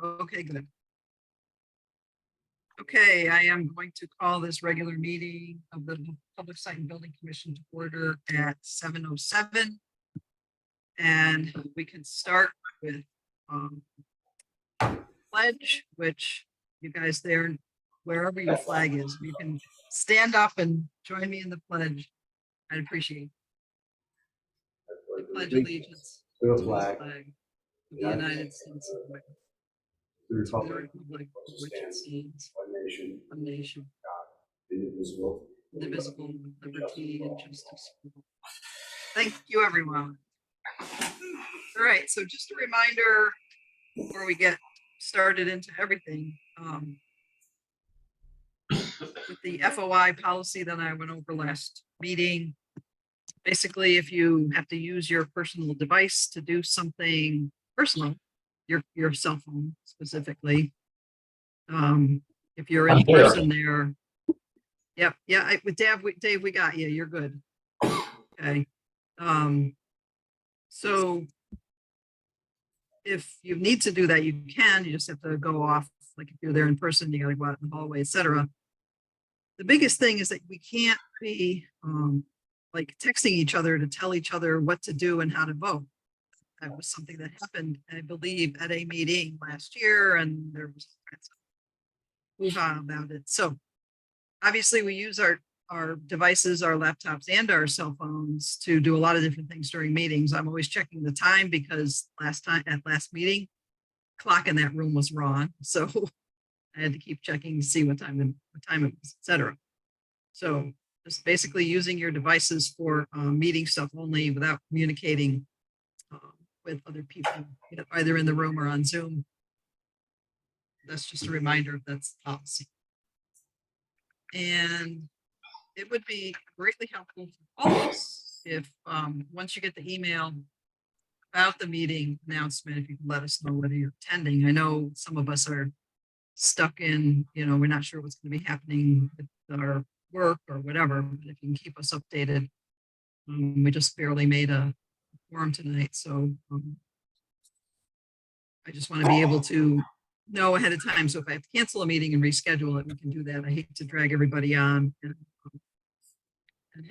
Okay, good. Okay, I am going to call this regular meeting of the Public Site and Building Commission to order at 7:07. And we can start with pledge, which you guys there, wherever your flag is, you can stand up and join me in the pledge. I'd appreciate it. I pledge allegiance to the to the flag flag of the United States of America, the to the republic republic for which it stands, one nation one nation, indivisible. indivisible, with liberty and justice for all. Thank you, everyone. All right, so just a reminder before we get started into everything, with the FOI policy that I went over last meeting. Basically, if you have to use your personal device to do something personal, your cell phone specifically, if you're in person there. Yep, yeah, with Dave, we got you. You're good. Okay. So if you need to do that, you can. You just have to go off. Like if you're there in person, you got to go out in the hallway, etc. The biggest thing is that we can't be like texting each other to tell each other what to do and how to vote. That was something that happened, I believe, at a meeting last year, and there was hoo-ha about it. So obviously we use our devices, our laptops, and our cell phones to do a lot of different things during meetings. I'm always checking the time because last meeting, clock in that room was wrong. So I had to keep checking to see what time it was, etc. So just basically using your devices for meeting stuff only without communicating with other people, either in the room or on Zoom. That's just a reminder that's policy. And it would be greatly helpful for all of us if once you get the email about the meeting announcement, if you can let us know whether you're attending. I know some of us are stuck in, we're not sure what's going to be happening with our work or whatever, but if you can keep us updated. We just barely made a quorum tonight, so I just want to be able to know ahead of time. So if I have to cancel a meeting and reschedule it, we can do that. I hate to drag everybody on and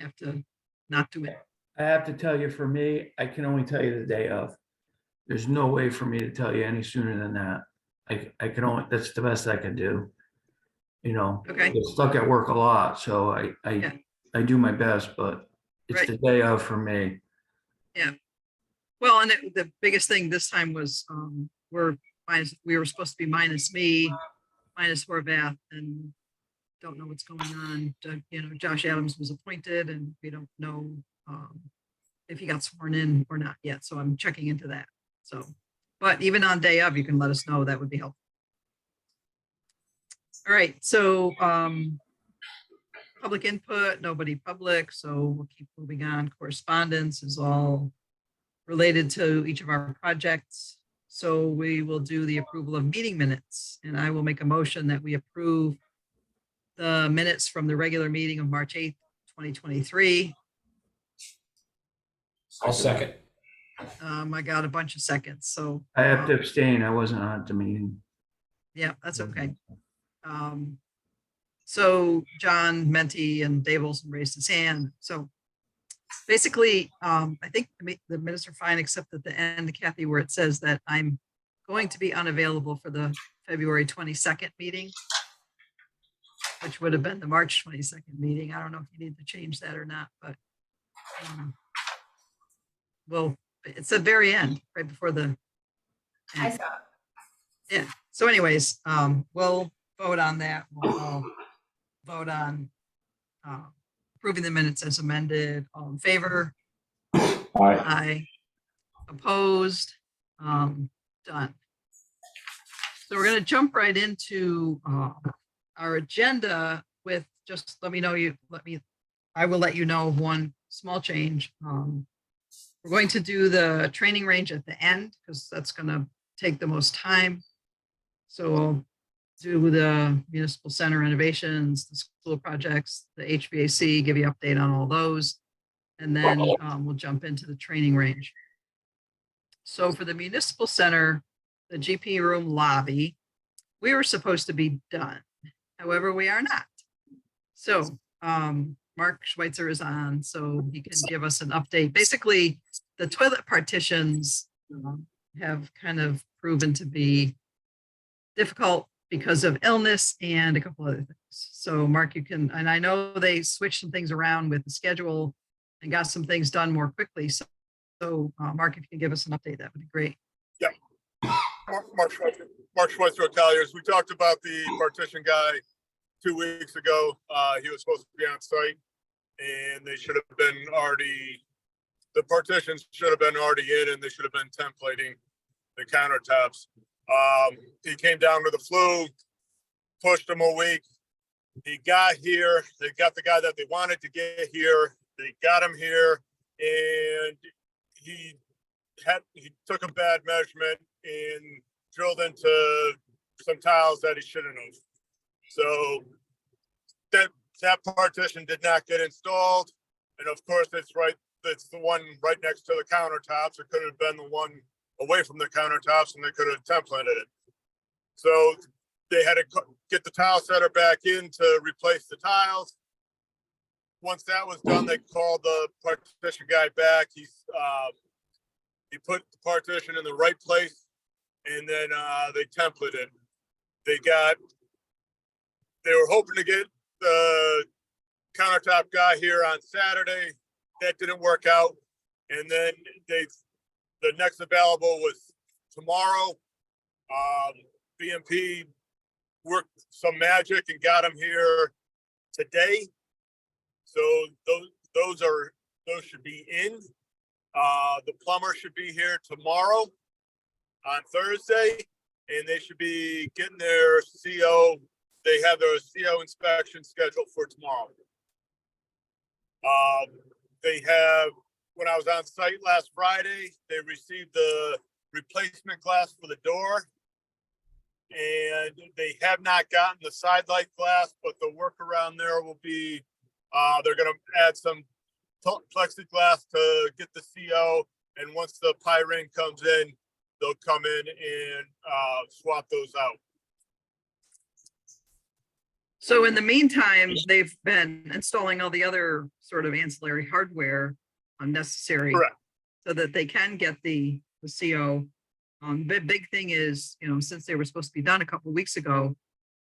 have to not do it. I have to tell you, for me, I can only tell you the day of. There's no way for me to tell you any sooner than that. I can only, that's the best I can do. Okay. I get stuck at work a lot, so I do my best, but it's Right. the day of for me. Yeah. Well, and the biggest thing this time was we were supposed to be minus me, minus Horvath, and don't know what's going on. Josh Adams was appointed, and we don't know if he got sworn in or not yet. So I'm checking into that. So, but even on day of, you can let us know. That would be helpful. All right. So public input, nobody public. So we'll keep moving on. Correspondence is all related to each of our projects. So we will do the approval of meeting minutes, and I will make a motion that we approve the minutes from the regular meeting of March 8th, 2023. I'll second. I got a bunch of seconds, so I have to abstain. I wasn't on the meeting. yeah, that's okay. So John Menti and Dave Olson raised his hand. So basically, I think the minutes are fine, except at the end, Kathy, where it says that I'm going to be unavailable for the February 22nd meeting, which would have been the March 22nd meeting. I don't know if you need to change that or not, but well, it's the very end, right before the end. I saw it. Yeah. So anyways, we'll vote on that. We'll vote on approving the minutes as amended. All in favor? Aye. Opposed? Done. So we're going to jump right into our agenda with just I will let you know of one small change. We're going to do the training range at the end because that's going to take the most time. So we'll do the municipal center renovations, the school projects, the HVAC, give you an update on all those. And then we'll jump into the training range. So for the municipal center, the GP room lobby. We were supposed to be done. However, we are not. So, Mark Schweitzer is on, so he can give us an update. Basically, the toilet partitions have kind of proven to be difficult because of illness and a couple other things. So Mark, you can, and I know they switched some things around with the schedule and got some things done more quickly. So Mark, if you can give us an update, that would be great. Yeah. Mark Schweitzer Colliers. We talked about the partition guy 2 weeks ago. He was supposed to be on site and they should have been already, the partitions should have been already in and they should have been templating the countertops. He came down with the flu, pushed him a week. He got here. They got the guy that they wanted to get here. They got him here, and he took a bad measurement and drilled into some tiles that he shouldn't have. So that partition did not get installed, and of course, it's the one right next to the countertops. It could have been the one away from the countertops, and they could have templated it. So they had to get the tile setter back in to replace the tiles. Once that was done, they called the partition guy back. He put the partition in the right place, and then they templated. They were hoping to get the countertop guy here on Saturday. That didn't work out, and then the next available was tomorrow. BMP worked some magic and got him here today. So those should be in. The plumber should be here tomorrow on Thursday, and they should be getting their CO. They have their CO inspection scheduled for tomorrow. They have, when I was on site last Friday, they received the replacement glass for the door, and they have not gotten the side light glass, but the workaround there will be, they're going to add some plexiglass to get the CO, and once the Pyring comes in, they'll come in and swap those out. So in the meantime, they've been installing all the other sort of ancillary hardware necessary. Correct. So that they can get the CO. The big thing is, since they were supposed to be done a couple of weeks ago,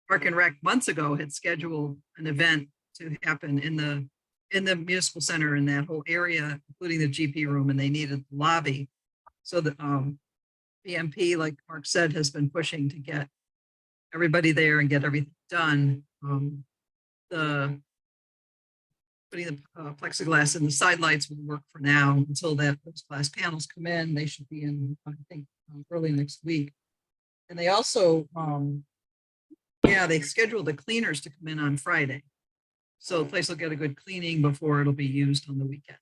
Park and Rec months ago had scheduled an event to happen in the municipal center in that whole area, including the GP room, and they needed the lobby. So the BMP, like Mark said, has been pushing to get everybody there and get everything done. Putting the plexiglass in the side lights will work for now until those glass panels come in. They should be in, I think, early next week. And they also, they scheduled the cleaners to come in on Friday. So the place will get a good cleaning before it'll be used on the weekend.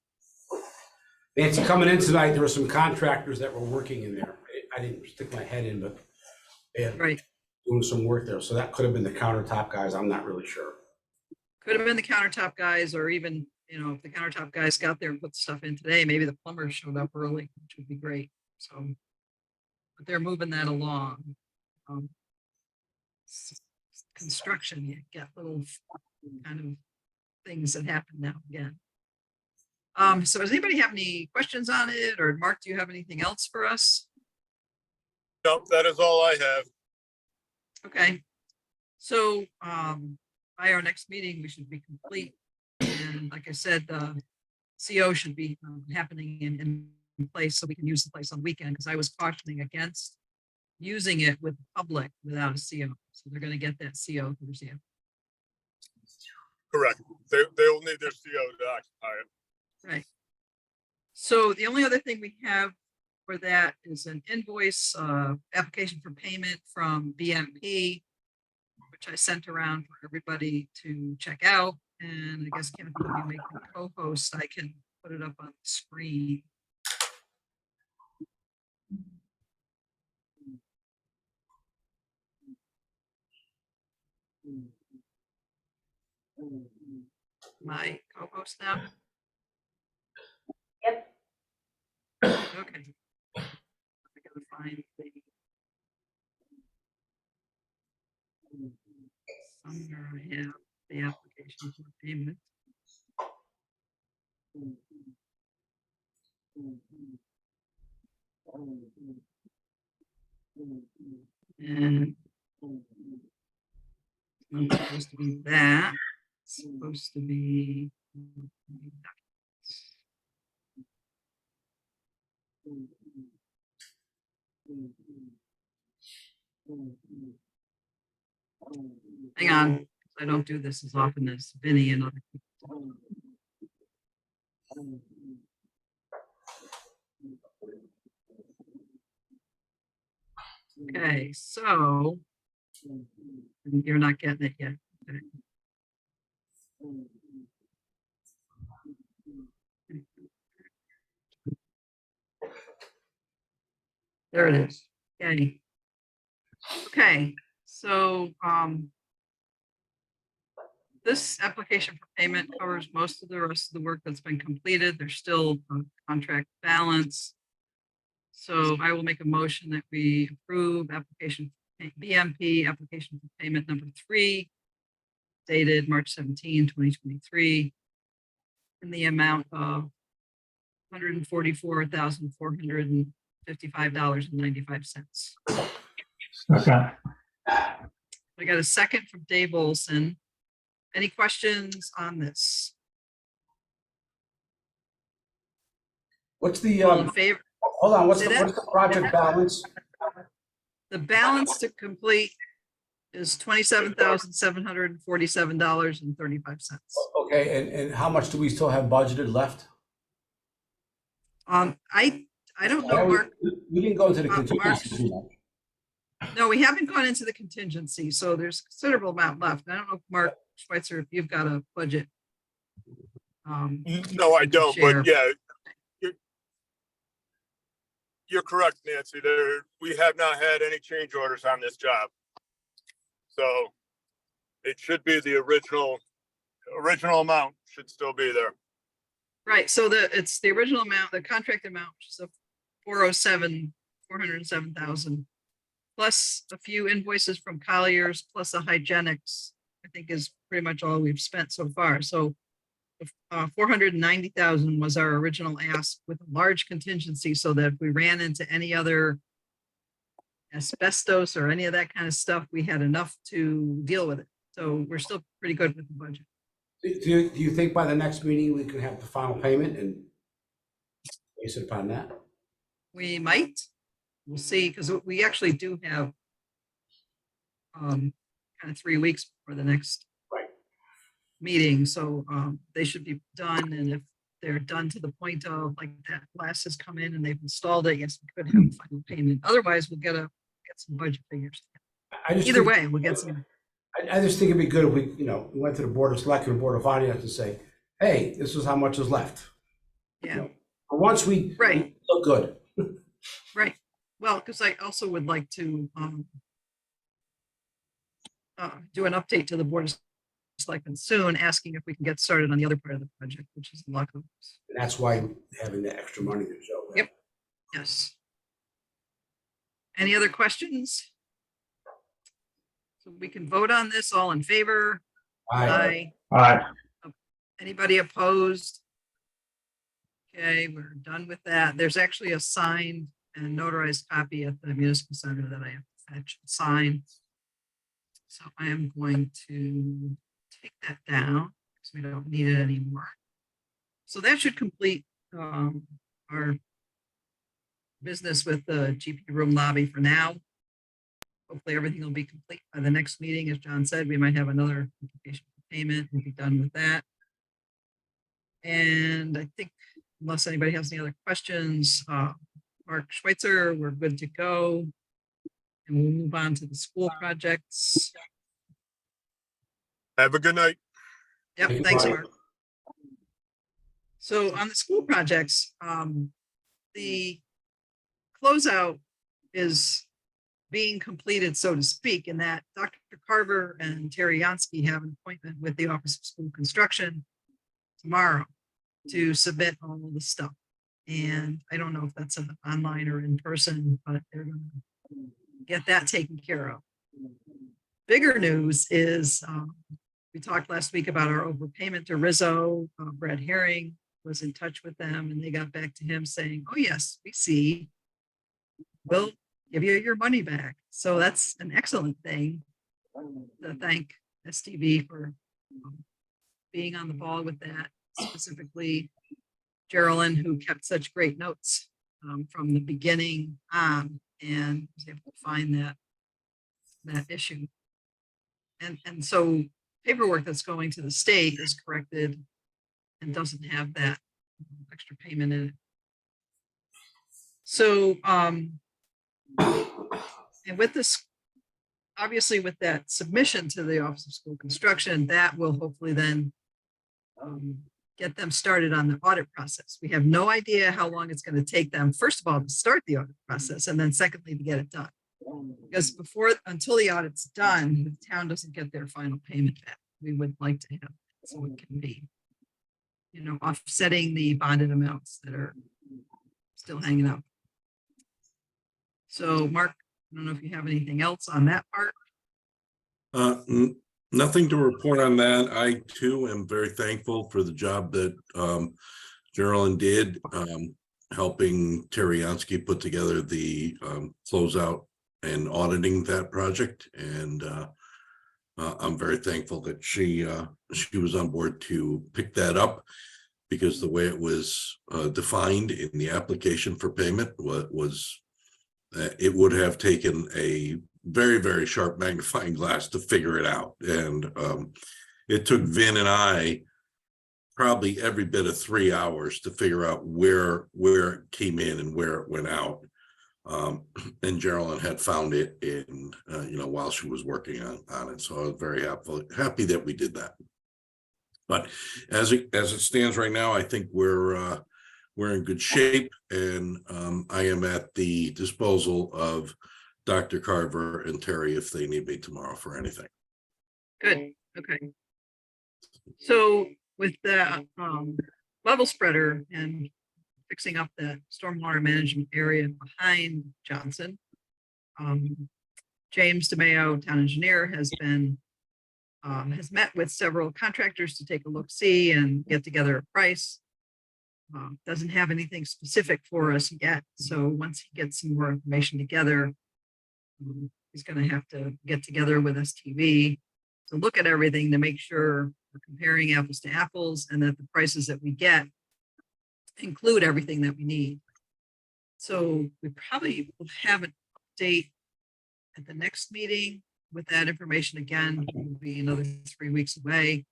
Nancy, coming in tonight, there were some contractors that were working in there. I didn't stick my head in, but they had doing some work there. So that could have been the countertop guys. I'm not really sure. Could have been the countertop guys, or even, if the countertop guys got there and put stuff in today, maybe the plumbers showed up early, which would be great. So, but they're moving that along. Construction, you get little kind of things that happen now and again. So does anybody have any questions on it, or Mark, do you have anything else for us? No, that is all I have. Okay. So, by our next meeting, we should be complete. And like I said, the CO should be happening in place so we can use the place on the weekend, because I was cautioning against using it with the public without a CO. So they're going to get that CO Thursday. Correct. They will need their CO to occupy it. Right. So the only other thing we have for that is an invoice application for payment from BMP, which I sent around for everybody to check out. And I guess Kevin, if you make me co-host, I can put it up on the screen. My co-host now? Yep. Okay. I gotta find the Under I have the application for payment. And it's supposed to be that. It's supposed to be. Hang on, I don't do this as often as Vinny and other people. Okay, so you're not getting it yet. Okay. There it is. Okay. Okay, so this application for payment covers most of the rest of the work that's been completed. There's still a contract balance. So I will make a motion that we approve application, BMP application for payment number 3, dated March 17, 2023, in the amount of $144,455.95. Okay. I got a second from Dave Olson. Any questions on this? What's the, All in favor? hold on, what's Say that? the project balance? The balance to complete is $27,747.35. Okay, and how much do we still have budgeted left? I don't know, Mark. We didn't go into the Mark. contingency too much. No, we haven't gone into the contingency, so there's a considerable amount left. I don't know, if Mark Schweitzer, if you've got a budget. No, I don't, Share. but yeah. You're correct, Nancy. We have not had any change orders on this job. So it should be the original amount should still be there. Right, so it's the original amount, the contract amount, which is a 407,000, plus a few invoices from Colliers, plus a hygienics, I think is pretty much all we've spent so far. So 490,000 was our original ask with a large contingency, so that if we ran into any other asbestos or any of that kind of stuff, we had enough to deal with it. So we're still pretty good with the budget. Do you think by the next meeting we can have the final payment and base it upon that? We might, we'll see, because we actually do have kind of 3 weeks before the next Right. meeting, so they should be done, and if they're done to the point of like that glass has come in and they've installed it, yes, we could have a final payment. Otherwise, we'll get some budget figures. I just Either think- way, we'll get some. I just think it'd be good if we, we went to the Board of Selectmen, Board of Finance and say, hey, this is how much is left. Yeah, For once we Right. look good. right. Well, because I also would like to do an update to the Board of Selectmen soon, asking if we can get started on the other part of the project, which is the lock hoops. And that's why having the extra money to show. that. Yep. Yes. Any other questions? So we can vote on this, all in favor? Aye. All right. Anybody opposed? Okay, we're done with that. There's actually a signed and notarized copy at the municipal center that I have to fetch and sign. So I am going to take that down because we don't need it anymore. So that should complete our business with the GP room lobby for now. Hopefully everything will be complete by the next meeting. As John said, we might have another application for payment. We'll be done with that. And I think unless anybody has any other questions, Mark Schweitzer, we're good to go. And we'll move on to the school projects. Have a good night. Yep, Thank you, thanks, Mark. Mark. So on the school projects, the closeout is being completed, so to speak, in that Dr. Carver and Terry Yansky have an appointment with the Office of School Construction tomorrow to submit all of the stuff. And I don't know if that's online or in person, but they're going to get that taken care of. bigger news is, we talked last week about our overpayment to Rizzo. Brad Herring was in touch with them and they got back to him saying, oh yes, we see. We'll give you your money back. So that's an excellent thing. To thank STV for being on the ball with that, specifically Geraldine, who kept such great notes from the beginning on and was able to find that issue. And so paperwork that's going to the state is corrected and doesn't have that extra payment in it. So, and with this, obviously with that submission to the Office of School Construction, that will hopefully then get them started on the audit process. We have no idea how long it's going to take them, first of all, to start the audit process, and then secondly, to get it done. Because until the audit's done, the town doesn't get their final payment back. We would like to have, so it can be, offsetting the bonded amounts that are still hanging out. So Mark, I don't know if you have anything else on that part. Nothing to report on that. I too am very thankful for the job that Geraldine did, helping Terry Yansky put together the closeout and auditing that project. And I'm very thankful that she was on board to pick that up, because the way it was defined in the application for payment was it would have taken a very, very sharp magnifying glass to figure it out. And it took Vin and I probably every bit of 3 hours to figure out where it came in and where it went out. And Geraldine had found it in, while she was working on it. So I was very happy that we did that. But as it stands right now, I think we're in good shape, and I am at the disposal of Dr. Carver and Terry if they need me tomorrow for anything. Good, okay. So with the level spreader and fixing up the stormwater management area behind Johnson, James DeMayo, town engineer, has met with several contractors to take a look-see and get together a price. Doesn't have anything specific for us yet. So once he gets some more information together, he's going to have to get together with STV to look at everything to make sure we're comparing apples to apples and that the prices that we get include everything that we need. So we probably will have an update at the next meeting with that information. Again, it will be another 3 weeks away.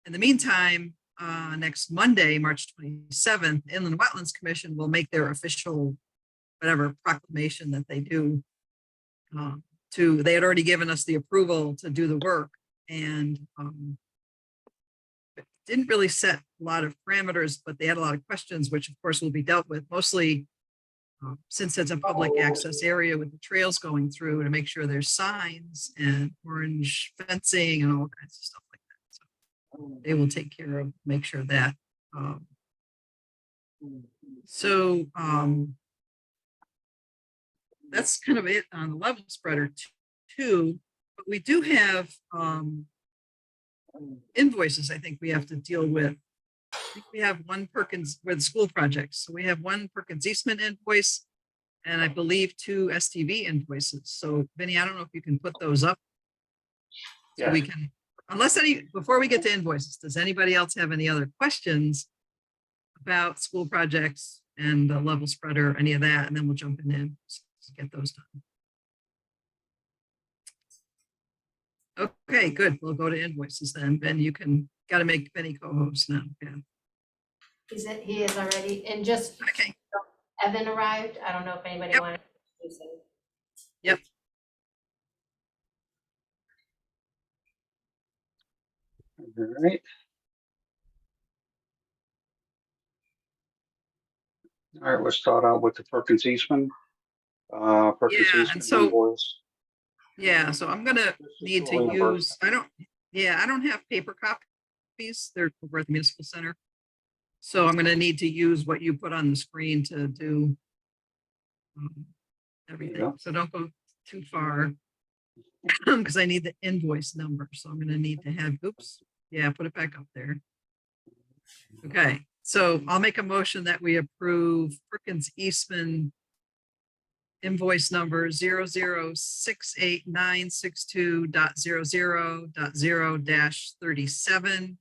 In the meantime, next Monday, March 27th, Inland Wetlands Commission will make their official whatever proclamation that they do. They had already given us the approval to do the work, and didn't really set a lot of parameters, but they had a lot of questions, which of course will be dealt with, mostly since it's a public access area with the trails going through, to make sure there's signs and orange fencing and all kinds of stuff like that. So they will take care of, make sure that. That's kind of it on the level spreader too, but we do have invoices I think we have to deal with. I think we have one Perkins with school projects. So we have one Perkins Eastman invoice and I believe 2 STV invoices. So Vinny, I don't know if you can put those up. So we can, before we get to invoices, does anybody else have any other questions about school projects and the level spreader, any of that? And then we'll jump in and get those done. Okay, good. We'll go to invoices then. Ben, you got to make Benny co-host now. Yeah. He is already, and just Okay. Evan arrived. I don't know if anybody wanted to introduce him. Yep. All right. All right, let's start out with the Perkins Eastman. Perkins Yeah, Eastman and so- invoice. Yeah, so I'm gonna need to use, I don't have paper copies. They're over at the municipal center. So I'm gonna need to use what you put on the screen to do everything. Yeah. So don't go too far. because I need the invoice number. So I'm gonna need to have, oops, yeah, put it back up there. Okay, so I'll make a motion that we approve Perkins Eastman invoice number 0068962.00.0-37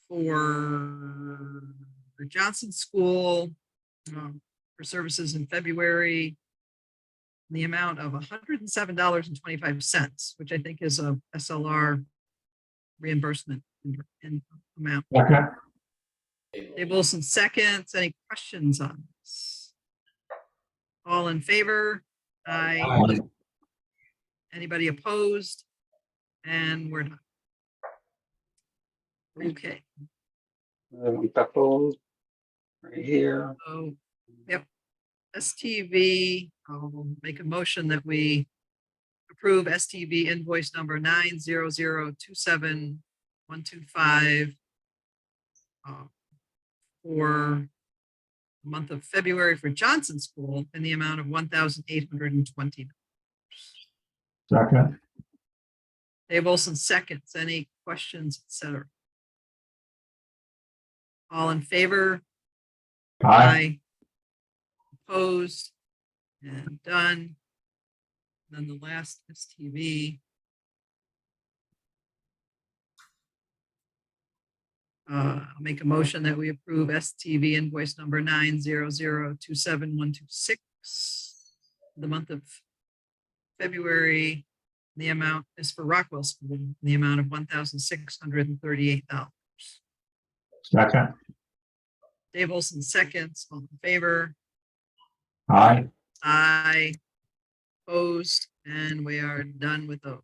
for Johnson School for services in February, in the amount of $107.25, which I think is a SLR reimbursement in amount. Second. Dave Wilson seconds. Any questions on this? All in favor? Aye. Aye. Anybody opposed? And we're done. Okay, Bethel, right here. so, yep. STV, I'll make a motion that we approve STV invoice number 90027-125 for the month of February for Johnson School in the amount of $1,820. Second. Dave Wilson seconds. Any questions, etc.? All in favor? Aye. Opposed? And done. Then the last STV. I'll make a motion that we approve STV invoice number 90027-126. The month of February, the amount is for Rockwell School, in the amount of $1,638. Second. Dave Wilson seconds. All in favor? Aye. Aye. Opposed, and we are done with those.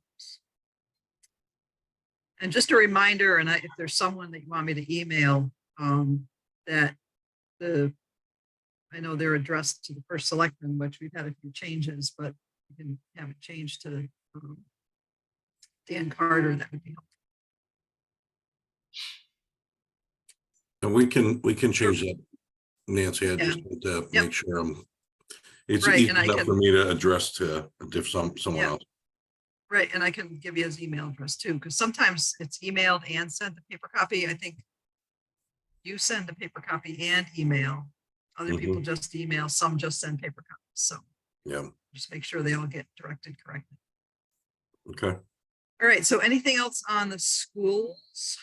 And just a reminder, and if there's someone that you want me to email, that I know they're addressed to the first selectman, which we've had a few changes, but you can have it changed to Dan Carter, that would be helpful. And we can change that, Nancy. I just want to Yep. make sure it's Right, easy and I enough can- for me to address to someone Yeah. else. Right, and I can give you his email address too, because sometimes it's emailed and sent the paper copy. I think you send a paper copy and email. Other people just email, some just send paper copies. So Yeah. just make sure they all get directed correctly. Okay. All right, so anything else on the schools?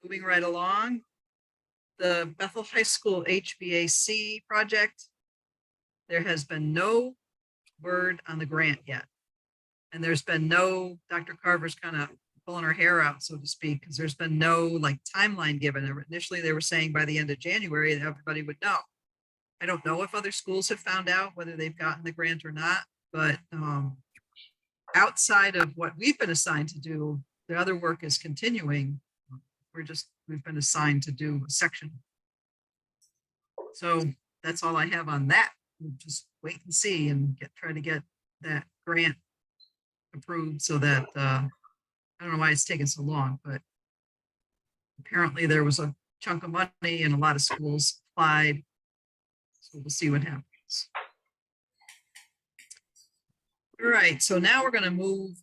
Moving right along. The Bethel High School HVAC project. There has been no word on the grant yet. And there's been no, Dr. Carver's kind of pulling her hair out, so to speak, because there's been no like timeline given. Initially, they were saying by the end of January that everybody would know. I don't know if other schools have found out whether they've gotten the grant or not, but outside of what we've been assigned to do, the other work is continuing. We've been assigned to do a section. So that's all I have on that. We'll just wait and see and try to get that grant approved so that, I don't know why it's taken so long, but apparently there was a chunk of money and a lot of schools applied. So we'll see what happens. All right, so now we're going to move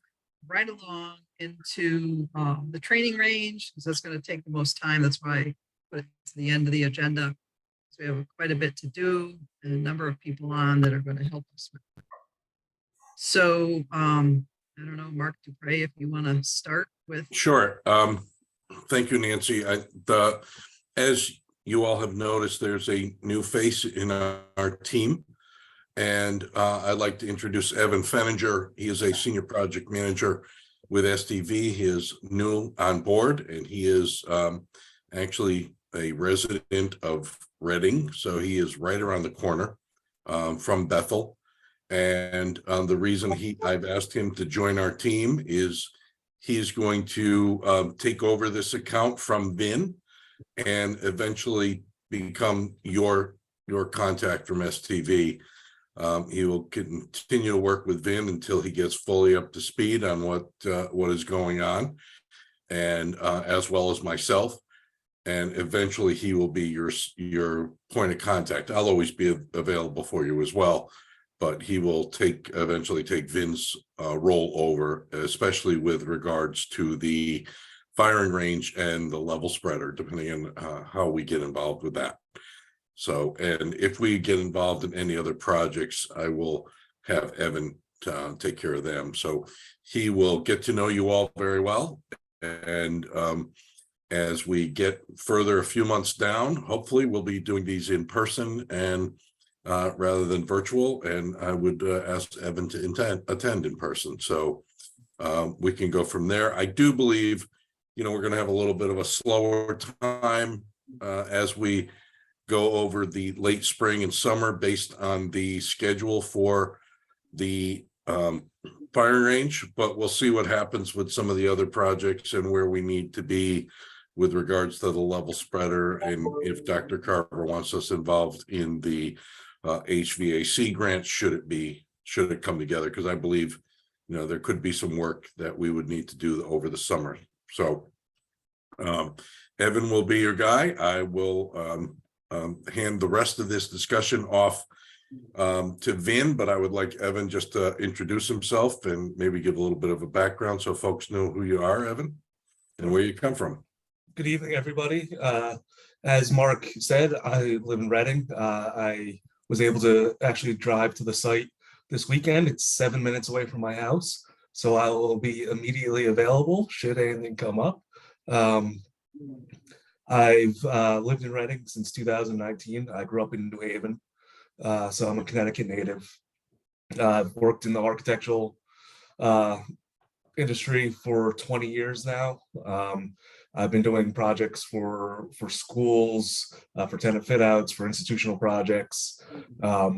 right along into the training range, because that's going to take the most time. That's why I put it to the end of the agenda. So we have quite a bit to do and a number of people on that are going to help us with it. So I don't know, Mark Dupre, if you want to start with. Sure. Thank you, Nancy. As you all have noticed, there's a new face in our team. And I'd like to introduce Evan Fenninger. He is a senior project manager with STV. He is new on board, and he is actually a resident of Reading. So he is right around the corner from Bethel. And the reason I've asked him to join our team is he's going to take over this account from Vin and eventually become your contact from STV. He will continue to work with Vin until he gets fully up to speed on what is going on, and as well as myself. And eventually he will be your point of contact. I'll always be available for you as well. but he will eventually take Vin's role over, especially with regards to the firing range and the level spreader, depending on how we get involved with that. So, and if we get involved in any other projects, I will have Evan take care of them. So he will get to know you all very well. And as we get further a few months down, hopefully we'll be doing these in person and rather than virtual. And I would ask Evan to attend in person. So we can go from there. I do believe, you know, we're going to have a little bit of a slower time as we go over the late spring and summer based on the schedule for the firing range, but we'll see what happens with some of the other projects and where we need to be with regards to the level spreader, and if Dr. Carver wants us involved in the HVAC grant, should it come together, because I believe, you know, there could be some work that we would need to do over the summer. So Evan will be your guy. I will hand the rest of this discussion off to Vin, but I would like Evan just to introduce himself and maybe give a little bit of a background so folks know who you are, Evan, and where you come from. Good evening, everybody. As Mark said, I live in Reading. I was able to actually drive to the site this weekend. It's 7 minutes away from my house, so I will be immediately available should anything come up. I've lived in Reading since 2019. I grew up in New Haven, so I'm a Connecticut native. I've worked in the architectural industry for 20 years now. I've been doing projects for schools, for tenant fit outs, for institutional projects throughout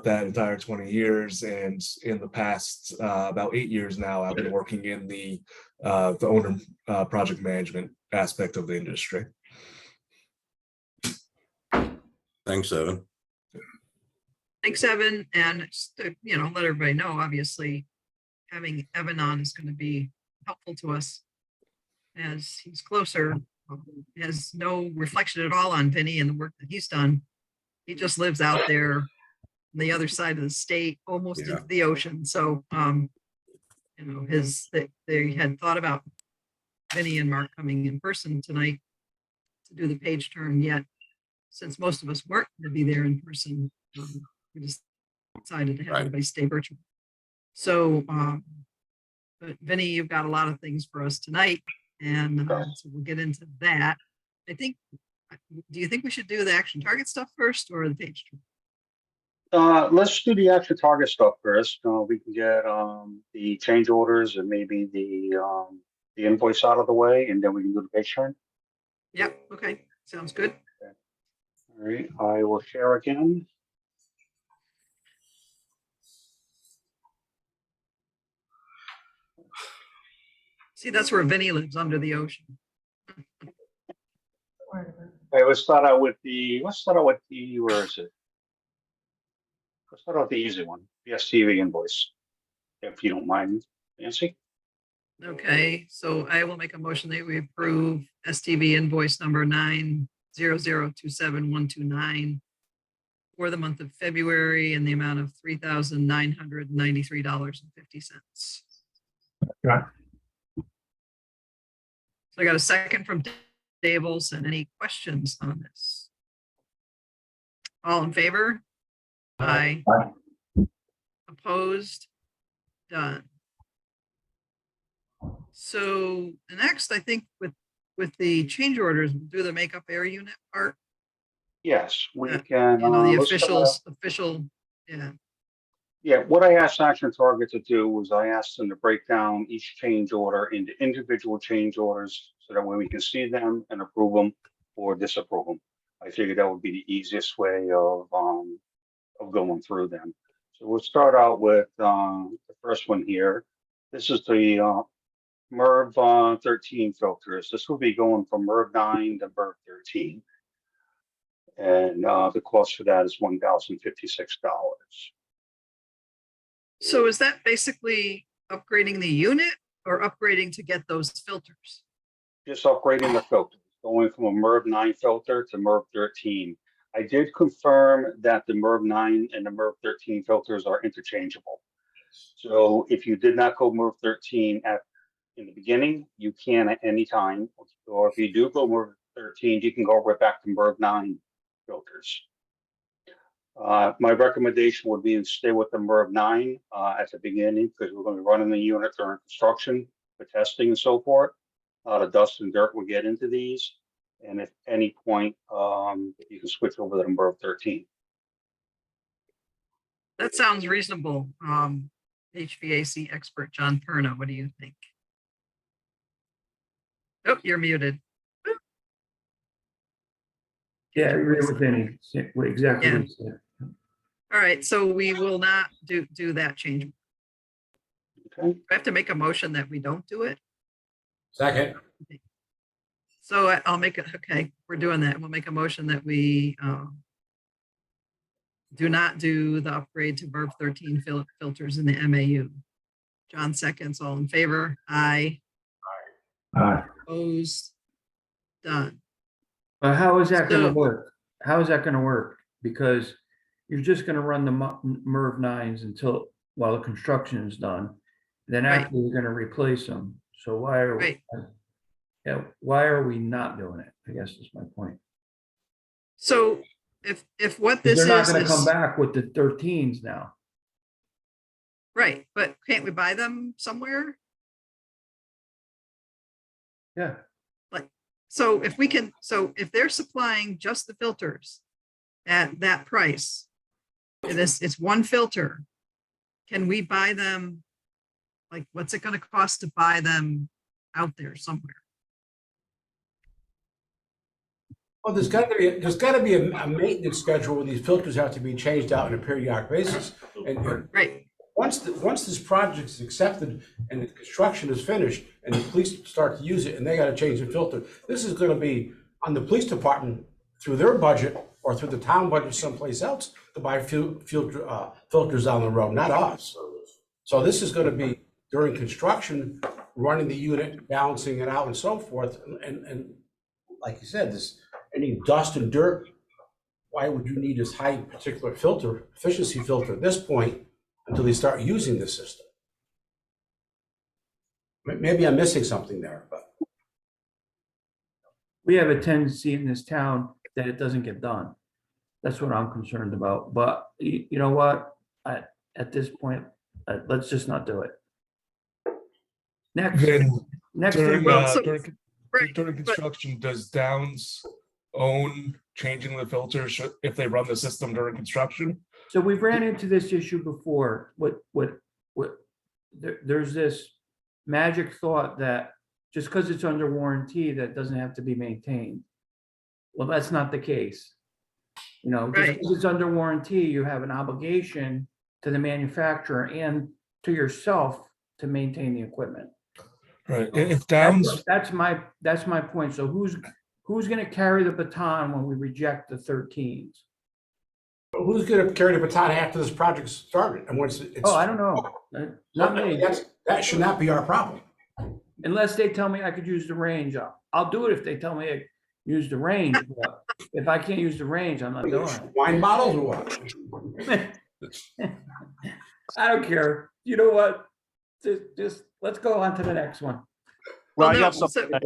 that entire 20 years. And in the past about 8 years now, I've been working in the owner project management aspect of the industry. Thanks, Evan. Thanks, Evan. And just to, you know, let everybody know, obviously, having Evan on is going to be helpful to us as he's closer. Has no reflection at all on Vinny and the work that he's done. He just lives out there on the other side of the state, almost into the ocean. So, you know, they had thought about Vinny and Mark coming in person tonight to do the page turn, yet since most of us weren't going to be there in person, we just decided to have everybody stay virtual. So, but Vinny, you've got a lot of things for us tonight, and so we'll get into that. I think, do you think we should do the action target stuff first or the page turn? Let's do the action target stuff first. We can get the change orders and maybe the invoice out of the way, and then we can do the page turn. Yep. Okay. Sounds good. Okay. All right. I will share again. See, that's where Vinny lives, under the ocean. Okay, let's start out with the, where is it? Let's start out with the easy one, the STV invoice, if you don't mind, Nancy. Okay, so I will make a motion that we approve STV invoice number 900272129 for the month of February in the amount of $3,993.50. Right. So I got a second from Dave Olson. Any questions on this? All in favor? Aye. Aye. Opposed? Done. So the next, I think with the change orders, we'll do the makeup air unit part. Yes, we Yeah, can. You know, the let's start official, yeah. Yeah, what I asked Action Target to do was I asked them to break down each change order into individual change orders so that way we can see them and approve them or disapprove them. I figured that would be the easiest way of going through them. So we'll start out with the first one here. This is the MERV 13 filters. This will be going from MERV 9 to MERV 13. And the cost for that is $1,056. So is that basically upgrading the unit or upgrading to get those filters? Just upgrading the filter, going from a MERV 9 filter to MERV 13. I did confirm that the MERV 9 and the MERV 13 filters are interchangeable. So if you did not go MERV 13 in the beginning, you can at any time. Or if you do go MERV 13, you can go right back to MERV 9 filters. My recommendation would be to stay with the MERV 9 at the beginning, because we're going to be running the unit during construction for testing and so forth. The dust and dirt will get into these. And at any point, you can switch over to the MERV 13. That sounds reasonable. HVAC expert John Perna, what do you think? Oh, you're muted. Yeah, I agree with Vinny. Exactly what he said. All right, so we will not do that change. Okay. Do I have to make a motion that we don't do it? Second, So I'll make it, okay, we're doing that. We'll make a motion that we do not do the upgrade to MERV 13 filters in the MAU. John seconds, all in favor? Aye. Aye. Opposed? Done. But how is that gonna So- work? How is that gonna work? Because you're just gonna run the MERV 9s until, while the construction is done. Then Right. after you're gonna replace them. So why are, Right. yeah, why are we not doing it? I guess is my point. So if what 'Cause this they're not is, gonna come back with the 13s now. right, but can't we buy them somewhere? Yeah, So if we can, so if they're supplying just the filters at that price, and it's one filter, can we buy them? Like, what's it gonna cost to buy them out there somewhere? well, there's got to be a maintenance schedule where these filters have to be changed out on a periodic basis. And Right, once this project is accepted and the construction is finished and the police start to use it and they got to change the filter, this is going to be on the police department through their budget or through the town budget someplace else to buy filters down the road, not us. So this is going to be during construction, running the unit, balancing it out and so forth. And like you said, any dust and dirt, why would you need this high particular efficiency filter at this point until they start using the system? Maybe I'm missing something there, but. we have a tendency in this town that it doesn't get done. That's what I'm concerned about. But you know what? At this point, let's just not do it. Next Then thing, during, well, so- during, right, during but- construction, does Downs own changing the filters if they run the system during construction? so we've ran into this issue before. There's this magic thought that just because it's under warranty, that doesn't have to be maintained. Well, that's not the case. You know, just Right. because it's under warranty, you have an obligation to the manufacturer and to yourself to maintain the equipment. Right, if Downs, That's my point. So who's gonna carry the baton when we reject the 13s? Who's going to carry the baton after this project's started? And once it's. Oh, I don't know. Not me. That should not be our problem. Unless they tell me I could use the range. I'll do it if they tell me I use the range. But if I can't use the range, I'm not doing it. Wine bottles or what? I don't care. You know what? Just let's go on to the next one. Well, Well, I no, got so something.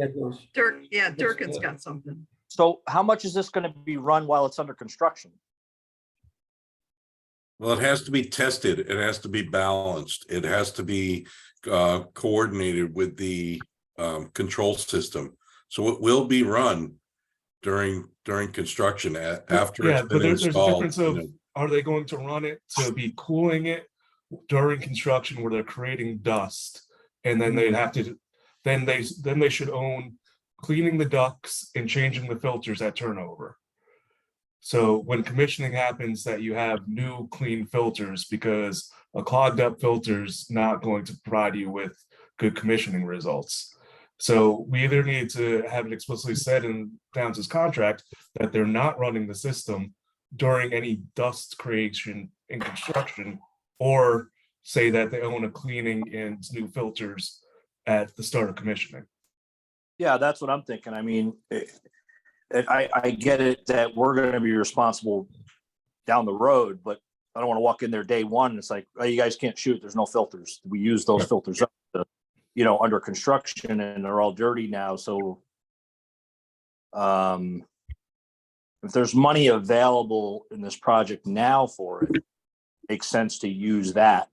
Dirk, yeah, Durkin's got something. So how much is this going to be run while it's under construction? Well, it has to be tested. It has to be balanced. It has to be coordinated with the control system. So it will be run during construction after yeah, it's but been there's a installed. difference of, are they going to run it to be cooling it during construction where they're creating dust? And then they'd have to, then they should own cleaning the ducts and changing the filters at turnover. So when commissioning happens, that you have new clean filters, because a clogged up filter is not going to provide you with good commissioning results. So we either need to have it explicitly said in Downs' contract that they're not running the system during any dust creation in construction, or say that they own a cleaning and new filters at the start of commissioning. Yeah, that's what I'm thinking. I mean, and I get it that we're gonna be responsible down the road, but I don't want to walk in there day one. And it's like, oh, you guys can't shoot. There's no filters. We use those filters up to, under construction, and they're all dirty now. So if there's money available in this project now for it, makes sense to use that.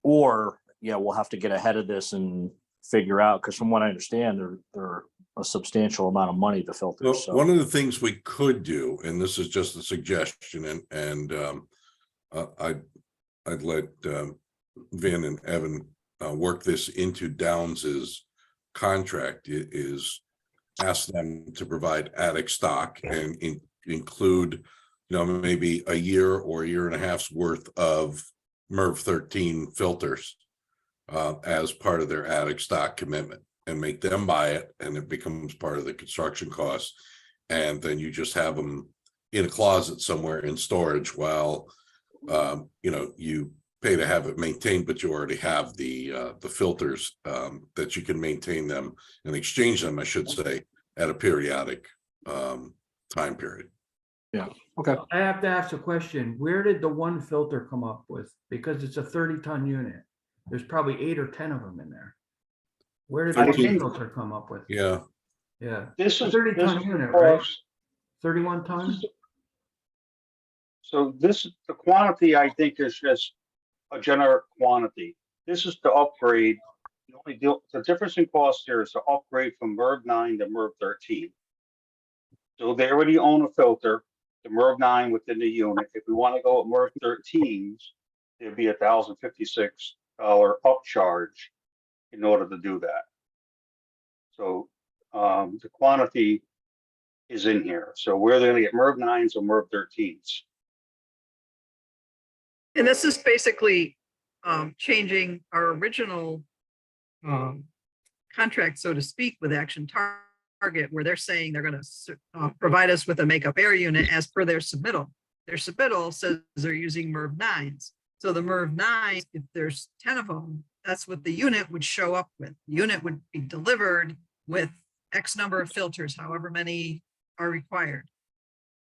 Or we'll have to get ahead of this and figure out, because from what I understand, they're a substantial amount of money to filter. Well, So one of the things we could do, and this is just a suggestion, and I'd let Vin and Evan work this into Downs's contract, is ask them to provide attic stock and include, maybe a year or a year and a half's worth of MERV 13 filters as part of their attic stock commitment, and make them buy it, and it becomes part of the construction costs. And then you just have them in a closet somewhere in storage while, you pay to have it maintained, but you already have the filters that you can maintain them and exchange them, I should say, at a periodic time period. Okay. I have to ask a question. Where did the one filter come up with? Because it's a 30-ton unit. There's probably 8 or 10 of them in there. Where did the one 13. filter come up with? Yeah. Yeah. This A is 30-ton this unit, right? cost- 31 tons? So the quantity, I think, is just a generic quantity. This is to upgrade. The difference in cost here is to upgrade from MERV 9 to MERV 13. So they already own a filter, the MERV 9 within the unit. If we want to go with MERV 13s, there'd be $1,056 upcharge in order to do that. So the quantity is in here. So we're going to get MERV 9s or MERV 13s. And this is basically changing our original contract, so to speak, with Action Target, where they're saying they're going to provide us with a makeup air unit as per their submittal. Their submittal says they're using MERV 9s. So the MERV 9s, if there's 10 of them, that's what the unit would show up with. The unit would be delivered with X number of filters, however many are required.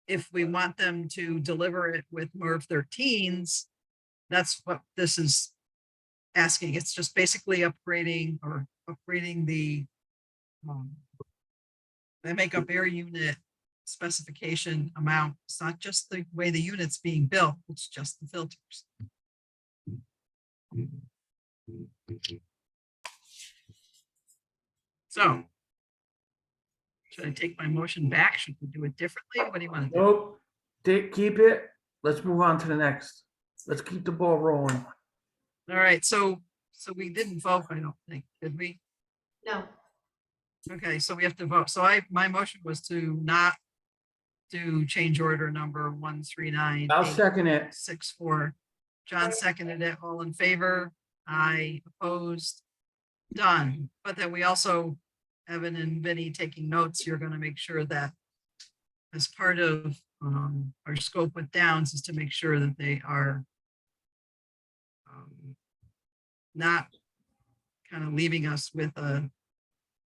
If we want them to deliver it with MERV 13s, that's what this is asking. It's just basically upgrading the makeup air unit specification amount. It's not just the way the unit's being built, it's just the filters. So should I take my motion back? Should we do it differently? What do you want to do? Nope. Keep it. Let's move on to the next. Let's keep the ball rolling. All right, so we didn't vote, I don't think, did we? No, Okay, so we have to vote. So my motion was to not do change order number 139. I'll second it. 64. John seconded it. All in favor? Aye. Opposed? Done. But then we also, Evan and Vinny taking notes, you're going to make sure that as part of our scope with Downs is to make sure that they are not kind of leaving us with a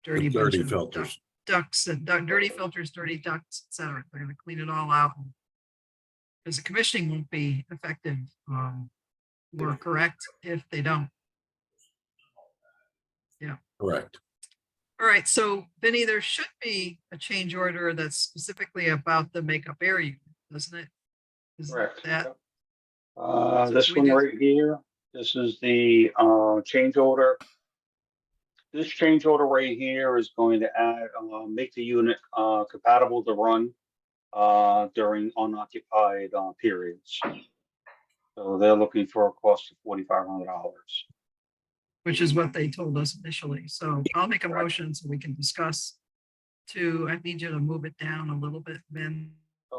dirty bunch Dirty of filters. ducts and dirty filters, dirty ducts, et cetera. They're going to clean it all out. Because the commissioning won't be effective or correct if they don't. Correct. All right, so Vinny, there should be a change order that's specifically about the makeup air unit, doesn't it? Is Correct. that This we one do- right here, this is the change order. This change order right here is going to add, make the unit compatible to run during unoccupied periods. So they're looking for a cost of $4,500. which is what they told us initially. So I'll make a motion so we can discuss I need you to move it down a little bit, Ben,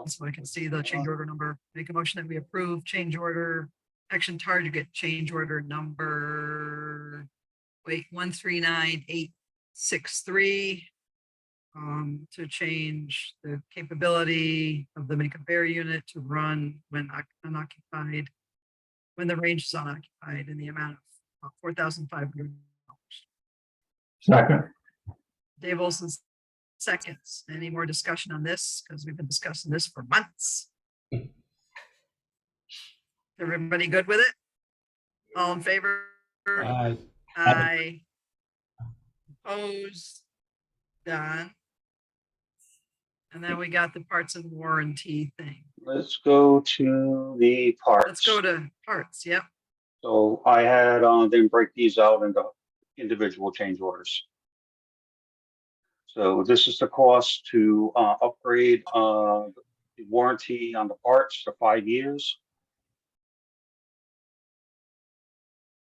so I can see the change order number. Make a motion that we approve change order, Action Target change order number, 139863. To change the capability of the makeup air unit to run when unoccupied, when the range is unoccupied, in the amount of $4,500. Second. Dave Olson seconds. Any more discussion on this? Because we've been discussing this for months. Everybody good with it? All in favor? Aye. Opposed? Done. And then we got the parts and warranty thing. Let's go to the parts. Let's go to parts, yep. So I had them break these out into individual change orders. So this is the cost to upgrade the warranty on the parts to 5 years.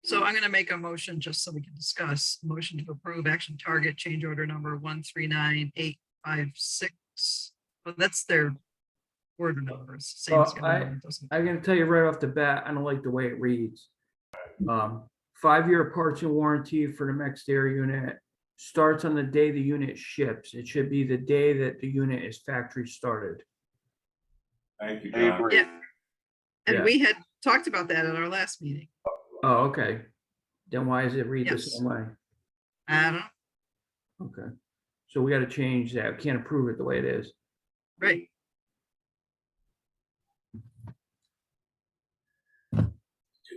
So I'm gonna make a motion just so we can discuss, motion to approve action target change order number 139856. Well, that's their order numbers. Same as Well, everyone, doesn't- I'm gonna tell you right off the bat, I don't like the way it reads. 5-year parts and warranty for the MaxDair unit starts on the day the unit ships. It should be the day that the unit is factory started. Thank you, I John. agree. Yeah. And Yeah. we had talked about that at our last meeting. Oh, okay. Then why does it read the Yes. same way? I don't, Okay. So we gotta change that. We can't approve it the way it is. right,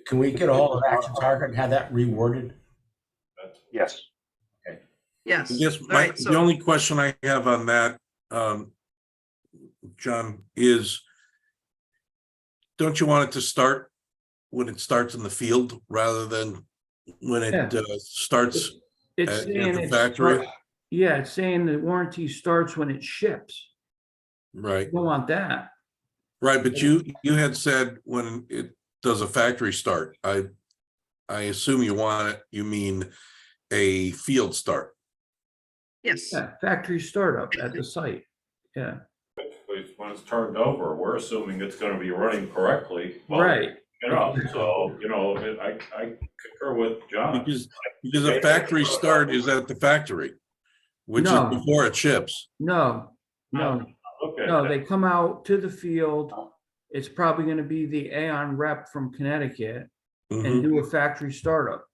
Can we get a hold of Action Target and have that reworded? Yes. yes. Yes, All my, right, the so, only question I have on that, John, is don't you want it to start when it starts in the field rather than when it Yeah. starts It's at saying the it factory? start- Yeah, it's saying the warranty starts when it ships. Right, We don't want that. right, but you had said when it does a factory start, I assume you mean a field start. yes, Yeah, factory startup at the site. Yeah, When it's turned over, we're assuming it's gonna be running correctly. Well, right. You know, so, you know, I concur with John. Because a factory start is at the factory, which is No. before it ships. No, Okay. no, they come out to the field. It's probably gonna be the Aon rep from Connecticut and Mhm. do a factory startup.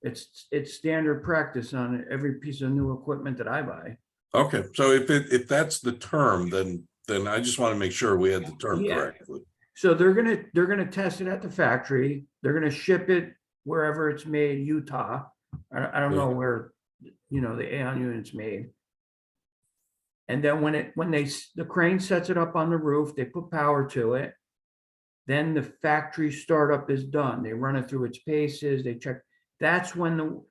It's standard practice on every piece of new equipment that I buy. Okay, so if that's the term, then I just want to make sure we had the term Yeah. correctly. So they're gonna test it at the factory. They're gonna ship it wherever it's made, Utah. I don't know where, the Aon unit's made. And then the crane sets it up on the roof, they put power to it. Then the factory startup is done. They run it through its paces, they check. That's when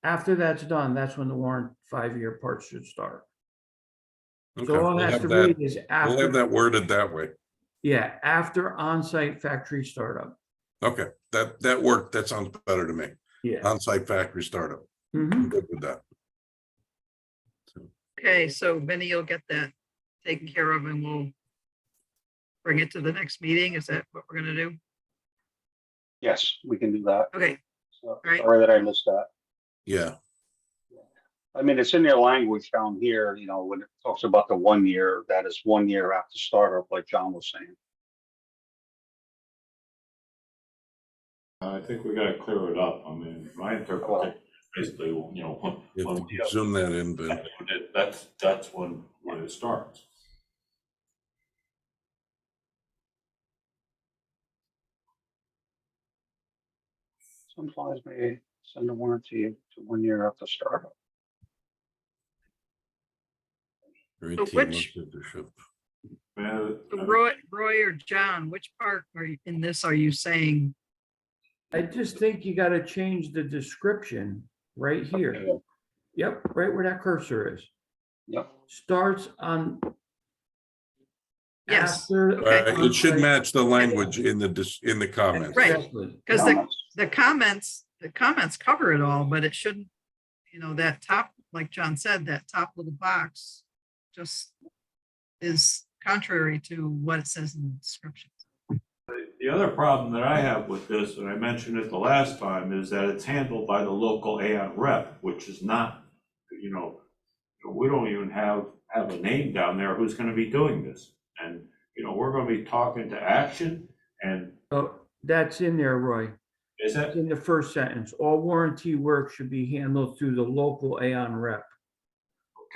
after that's done, that's when the warrant 5-year parts should start. Okay, So all we'll it has have to that- read is We'll have after, that worded that way. yeah, after on-site factory startup. Okay, that worked. That sounds better to me. Yeah. On-site factory startup. Mhm. I'm good with that. okay, so Benny, you'll get that taken care of and we'll bring it to the next meeting. Is that what we're gonna do? Yes, we can do that. Okay, So, Right. sorry that I missed that. Yeah, I mean, it's in their language down here, when it talks about the 1 year, that is 1 year after startup, like John was saying. I think we gotta clear it up. I mean, my interpretation is basically, if when you we could zoom that in, Ben. have- that's when it starts. Some clients may send a warranty to 1 year after startup. For So 18 which- months after ship. Man, so Roy or John, which part in this are you saying? I just think you gotta change the description right here. Yep, right where that cursor is. Yep. Starts on. Yes, after okay. It should on-site- match the language in the comments. Right. Exactly. Because Comments. the comments cover it all, but it shouldn't, that top, like John said, that top little box just is contrary to what it says in the description. The other problem that I have with this, and I mentioned it the last time, is that it's handled by the local Aon rep, which is not, we don't even have a name down there who's gonna be doing this. And, we're gonna be talking to Action, and Oh, that's in there, Roy. is It's that, in the first sentence. All warranty work should be handled through the local Aon rep.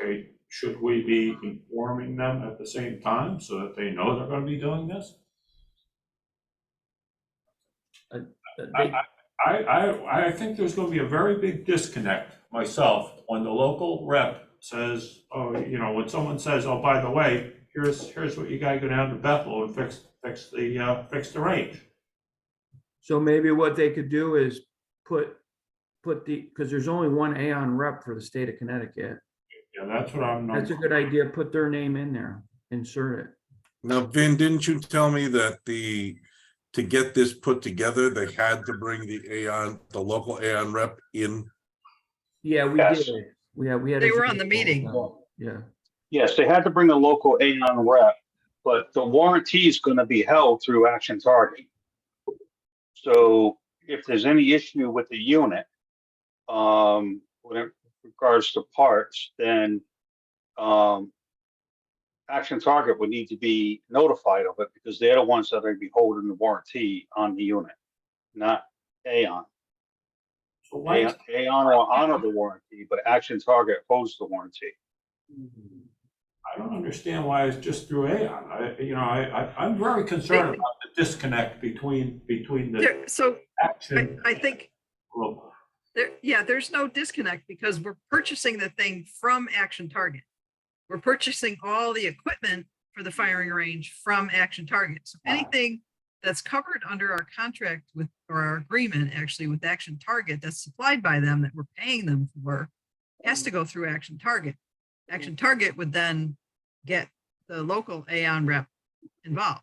Okay, should we be informing them at the same time so that they know they're gonna be doing this? They- I think there's gonna be a very big disconnect myself when the local rep says, oh, you know, when someone says, oh, by the way, here's what you gotta go down to Bethel and fix the range. So maybe what they could do is put because there's only one Aon rep for the state of Connecticut. Yeah, that's what I'm. That's a good idea. Put their name in there, insert it. Now, Vin, didn't you tell me that to get this put together, they had to bring the local Aon rep in? Yeah, we Yes. did. We had. They a were on the Zoom meeting. call. Yeah. Yes, they had to bring a local Aon rep, but the warranty is going to be held through Action Target. So if there's any issue with the unit, when it regards to parts, then Action Target would need to be notified of it because they're the ones that are be holding the warranty on the unit, not Aon. So why, Aon will honor the warranty, but Action Target holds the warranty. I don't understand why it's just through Aon. I'm very concerned about the disconnect between the So action. I think Well, there's no disconnect because we're purchasing the thing from Action Target. We're purchasing all the equipment for the firing range from Action Target. So anything that's covered under our contract with, or our agreement actually with Action Target that's supplied by them that we're paying them for, has to go through Action Target. Action Target would then get the local Aon rep involved.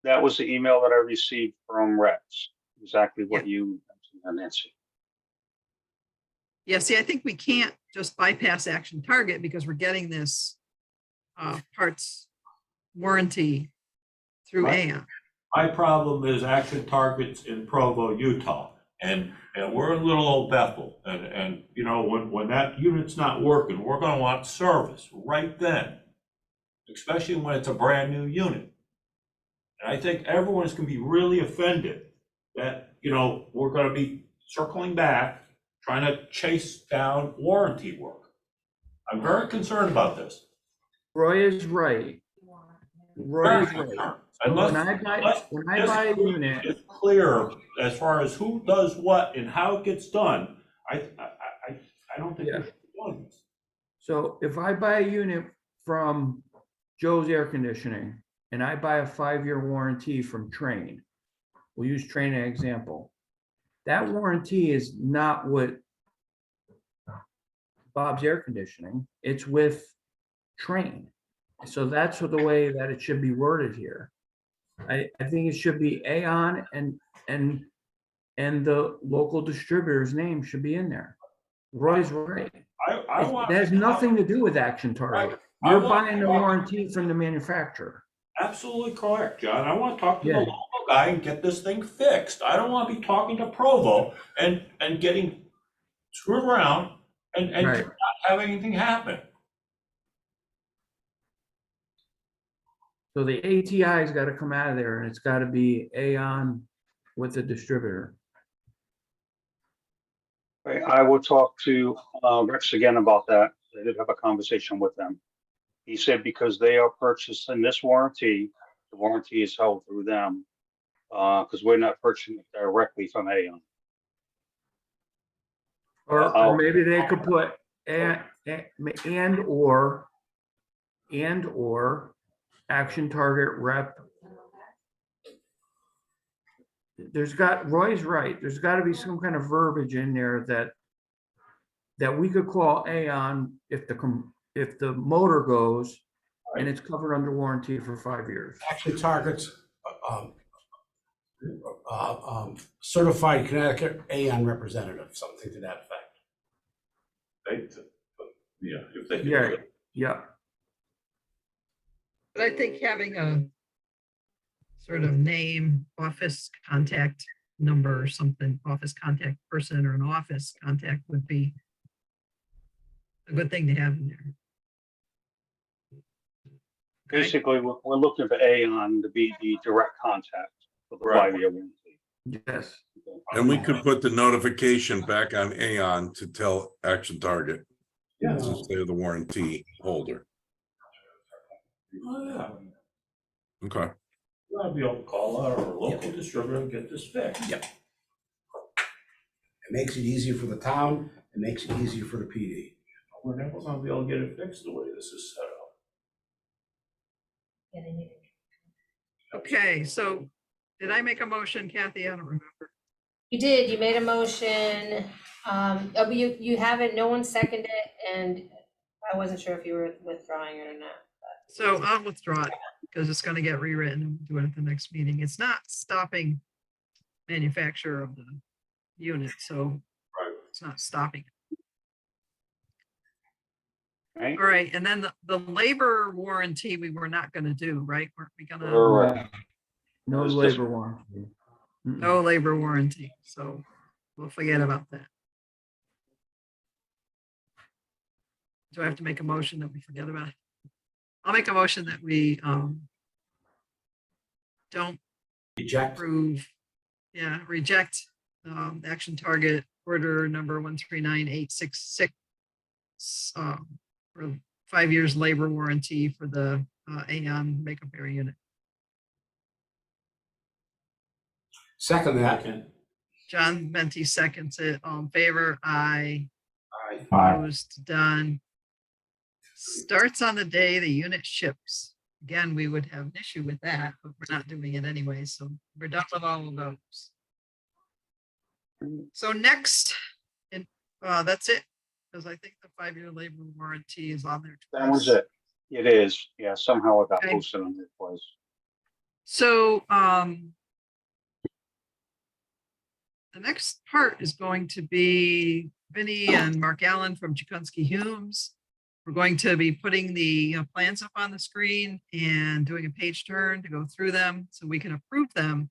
That was the email that I received from Rex, exactly what you mentioned, Nancy. Yeah, see, I think we can't just bypass Action Target because we're getting this parts warranty through Right. Aon. my problem is Action Target's in Provo, Utah, and we're in little old Bethel, and you know, when that unit's not working, we're gonna want service right then, especially when it's a brand new unit. And I think everyone's gonna be really offended that, you know, we're gonna be circling back, trying to chase down warranty work. I'm very concerned about this. Roy is right. Roy is right. So Unless, when I buy a unit, it's clear as far as who does what and how it gets done, I don't think we Yeah. should be doing this. so if I buy a unit from Joe's Air Conditioning and I buy a 5-year warranty from Trane, we'll use Trane as an example. That warranty is not with Bob's Air Conditioning, it's with Trane. So that's the way that it should be worded here. I think it should be Aon and the local distributor's name should be in there. Roy's right. I want. It has nothing to do with Action Target. I You're want- buying the warranty from the manufacturer. Absolutely correct, John. I want to talk to the Yeah. local guy and get this thing fixed. I don't want to be talking to Provo and getting screwed around and Right. not having anything happen. So the ATI's got to come out of there and it's got to be Aon with the distributor. I will talk to Rex again about that. I did have a conversation with them. He said because they are purchasing this warranty, the warranty is held through them. Because we're not purchasing it directly from Aon. Or maybe they could put and or Action Target rep. Roy's right. There's got to be some kind of verbiage in there that we could call Aon if the motor goes and it's covered under warranty for 5 years. Action Target's certified Connecticut Aon representative, something to that effect. Yeah, if they. Yeah, yeah. But I think having a sort of name, office contact number or something, office contact person or an office contact would be a good thing to have in there. Okay. Basically, we're looking for Aon to be the direct contact for the Right. 5-year warranty. Yes. And we could put the notification back on Aon to tell Action Target. Yeah. since they're the warranty holder. Oh, yeah. Okay, You ought to be able to call our local distributor and get this fixed. Yep. It makes it easier for the town, it makes it easier for the PD. We're never gonna be able to get it fixed the way this is set up. Yeah, they need to- Okay, so did I make a motion, Kathy? I don't remember. You did, you made a motion, but you haven't, no one seconded it, and I wasn't sure if you were withdrawing it or not. So I'll withdraw it because it's gonna get rewritten and we'll do it at the next meeting. It's not stopping manufacture of the unit, so Right. it's not stopping. Okay, All right, and then the labor warranty, we were not gonna do, right? Weren't we gonna, correct. No It's just- labor warranty. Mm-mm. no labor warranty, so we'll forget about that. Do I have to make a motion that we forget about it? I'll make a motion that we don't Reject. approve, reject action target order number 139866 for 5 years labor warranty for the Aon makeup area unit. Second that. Second. John Menti seconds it. All in favor? Aye. Aye. Opposed? Done. Starts on the day the unit ships. Again, we would have an issue with that, but we're not doing it anyway, so we're done with all of those. So next, and that's it, because I think the 5-year labor warranty is on there. That was twice. it. It is, yeah, somehow it got Okay. posted on this place. So, the next part is going to be Vinny and Mark Allen from Chikunsky Humes. We're going to be putting the plans up on the screen and doing a page turn to go through them so we can approve them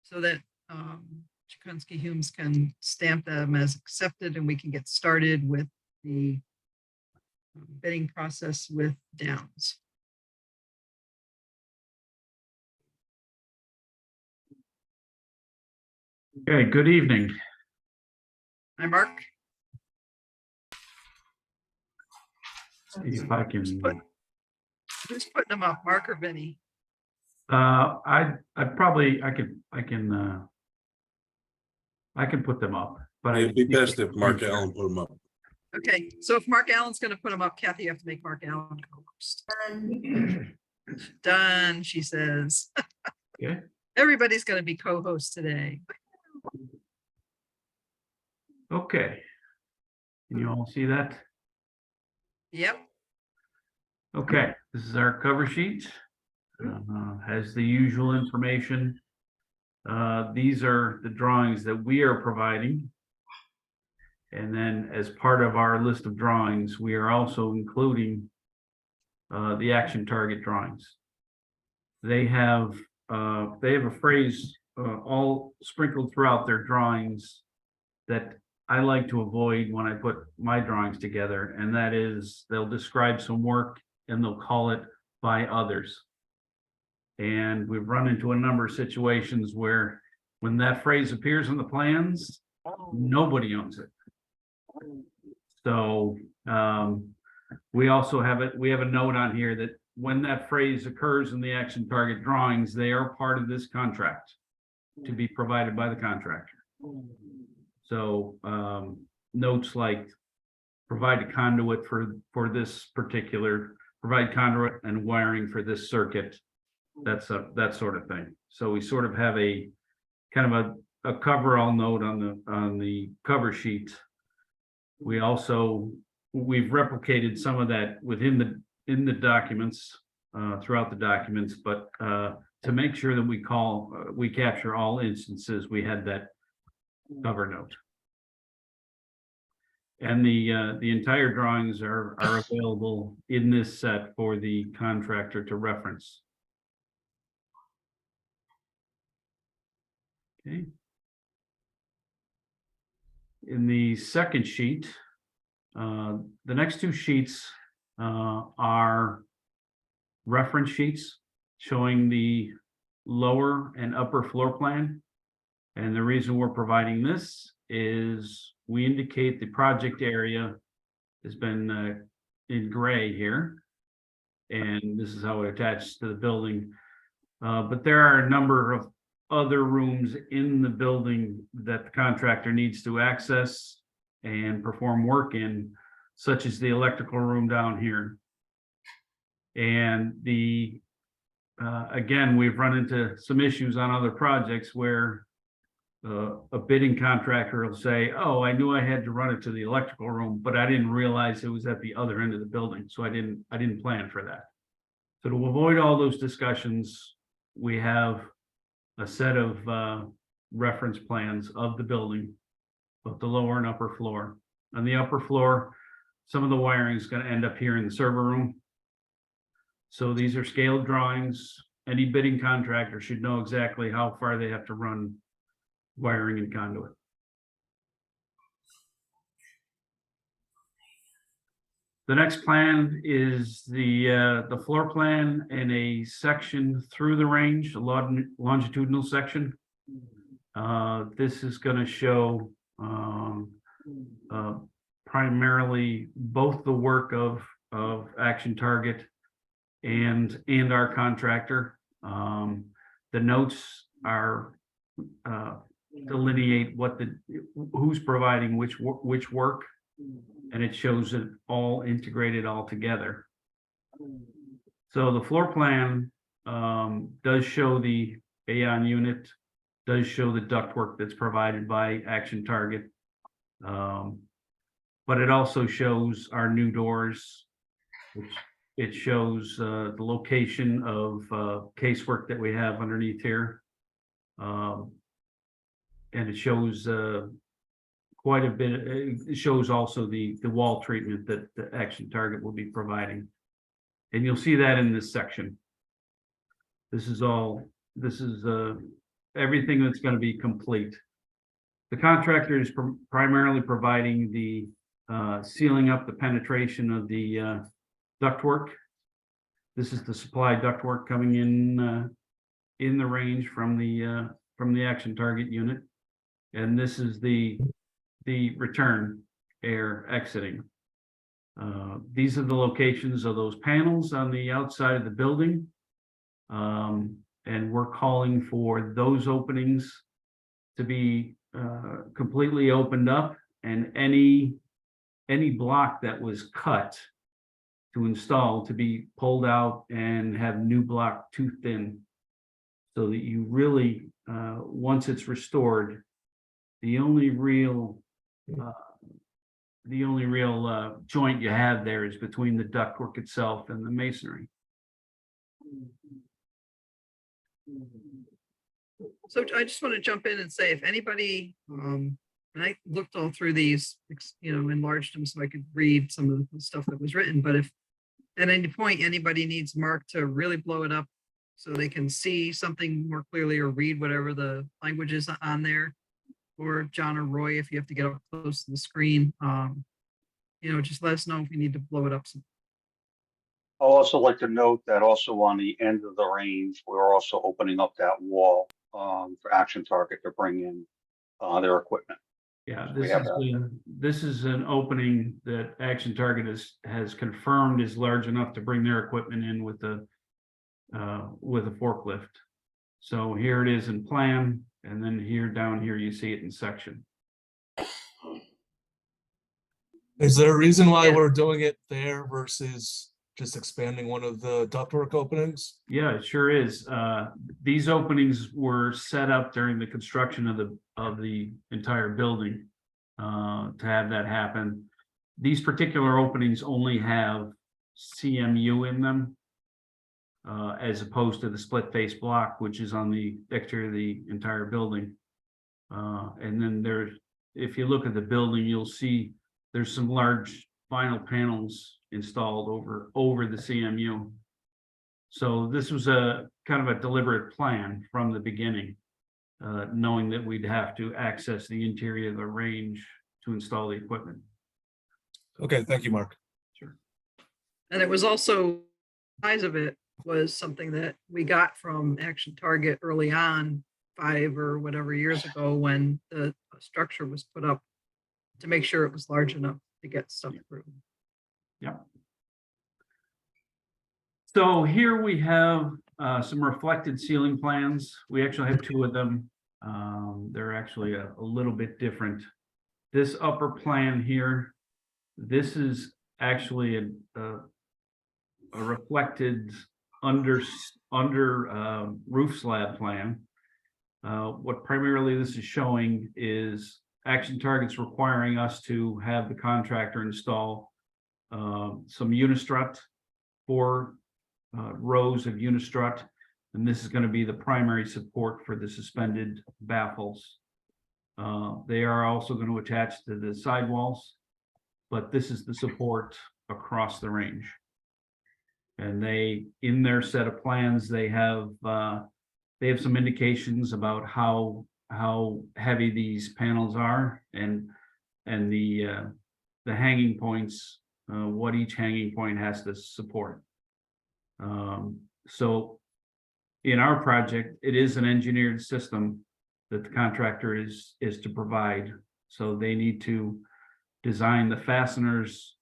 so that Chikunsky Humes can stamp them as accepted and we can get started with the bidding process with Downs. Okay, good evening. Hi, Mark. See if I can, Who's putting them up, Mark or Vinny? I probably, I can put them up, but it'd be best if Mark Allen put them up. Okay, so if Mark Allen's gonna put them up, Kathy, you have to make Mark Allen co-host. Done, she says. Okay. Everybody's gonna be co-host today. Okay. Can you all see that? Yep, Okay, this is our cover sheet. Has the usual information. These are the drawings that we are providing. And then as part of our list of drawings, we are also including the action target drawings. They have a phrase all sprinkled throughout their drawings that I like to avoid when I put my drawings together, and that is they'll describe some work and they'll call it by others. And we've run into a number of situations where when that phrase appears in the plans, nobody owns it. So we also have we have a note on here that when that phrase occurs in the action target drawings, they are part of this contract to be provided by the contractor. So notes like provide a conduit for this particular, provide conduit and wiring for this circuit. That's that sort of thing. So we sort of have a kind of a coverall note on the cover sheet. We also, we've replicated some of that within the documents, throughout the documents, but to make sure that we capture all instances, we had that cover note. And the entire drawings are available in this set for the contractor to reference. Okay. In the second sheet, the next two sheets are reference sheets showing the lower and upper floor plan. And the reason we're providing this is we indicate the project area has been in gray here. And this is how it attaches to the building. But there are a number of other rooms in the building that the contractor needs to access and perform work in, such as the electrical room down here. And again, we've run into some issues on other projects where a bidding contractor will say, oh, I knew I had to run it to the electrical room, but I didn't realize it was at the other end of the building, so I didn't plan for that. So to avoid all those discussions, we have a set of reference plans of the building, both the lower and upper floor. On the upper floor, some of the wiring is going to end up here in the server room. So these are scaled drawings. Any bidding contractor should know exactly how far they have to run wiring and conduit. The next plan is the floor plan and a section through the range, a longitudinal section. This is going to show primarily both the work of Action Target and our contractor. The notes are delineate who's providing which work, and it shows it all integrated all together. So the floor plan does show the AON unit, does show the ductwork that's provided by Action Target, but it also shows our new doors, which it shows the location of casework that we have underneath here. And it shows quite a bit. It shows also the wall treatment that the Action Target will be providing. And you'll see that in this section. This is everything that's going to be complete. The contractor is primarily providing the sealing up the penetration of the ductwork. This is the supply ductwork coming in the range from the Action Target unit, and this is the return air exiting. These are the locations of those panels on the outside of the building, and we're calling for those openings to be completely opened up, and any block that was cut to install to be pulled out and have new block toothed in, so that you really, once it's restored, the only real joint you have there is between the ductwork itself and the masonry. So I just want to jump in and say, if anybody, and I looked all through these, enlarged them so I could read some of the stuff that was written, but if at any point anybody needs Mark to really blow it up so they can see something more clearly or read whatever the language is on there, or John or Roy, if you have to get up close to the screen, just let us know if you need to blow it up some. I'll also like to note that also on the end of the range, we're also opening up that wall for Action Target to bring in their equipment. Yeah, We have that. this is an opening that Action Target has confirmed is large enough to bring their equipment in with a forklift. So here it is in plan, and then down here you see it in section. Is there a reason why Yeah. we're doing it there versus just expanding one of the ductwork openings? Yeah, it sure is. These openings were set up during the construction of the entire building to have that happen. These particular openings only have CMU in them, as opposed to the split face block, which is on the exterior of the entire building. And then if you look at the building, you'll see there's some large vinyl panels installed over the CMU. So this was a kind of a deliberate plan from the beginning, knowing that we'd have to access the interior of the range to install the equipment. Okay, thank you, Mark. And it was also, size of it was something that we got from Action Target early on, 5 or whatever years ago, when the structure was put up, to make sure it was large enough to get stuff through. So here we have some reflected ceiling plans. We actually have two of them. They're actually a little bit different. This upper plan here, this is actually a reflected under roof slab plan. What primarily this is showing is Action Targets requiring us to have the contractor install some unistrut, 4 rows of unistrut, and this is going to be the primary support for the suspended baffles. They are also going to attach to the sidewalls, but this is the support across the range. And they, in their set of plans, they have some indications about how heavy these panels are and the hanging points, what each hanging point has to support. So in our project, it is an engineered system that the contractor is to provide. So they need to design the fasteners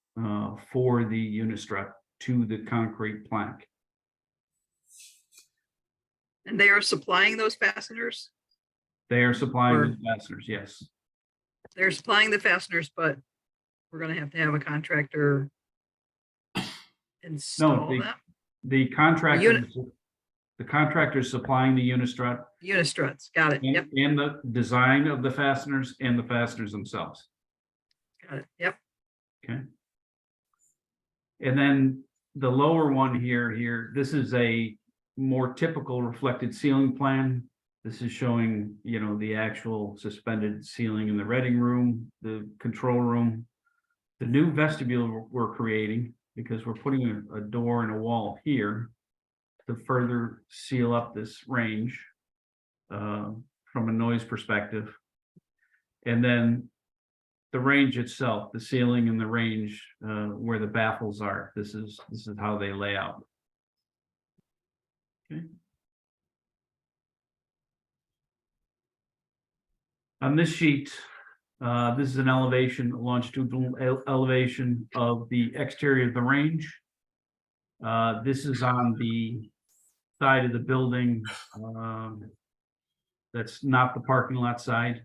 for the unistrut to the concrete plank. And they are supplying those fasteners? They are supplying Or- the fasteners, yes. They're supplying the fasteners, but we're gonna have to have a contractor install that? The contractor, the contractor is supplying the unistrut Unistruts, got it, yep, and the design of the fasteners and the fasteners themselves. got it, yep. Okay. And then the lower one here, this is a more typical reflected ceiling plan. This is showing, you know, the actual suspended ceiling in the reading room, the control room, the new vestibule we're creating, because we're putting a door and a wall here to further seal up this range from a noise perspective. And then the range itself, the ceiling and the range where the baffles are, this is how they lay out. Okay. On this sheet, this is an elevation, longitudinal elevation of the exterior of the range. This is on the side of the building that's not the parking lot side.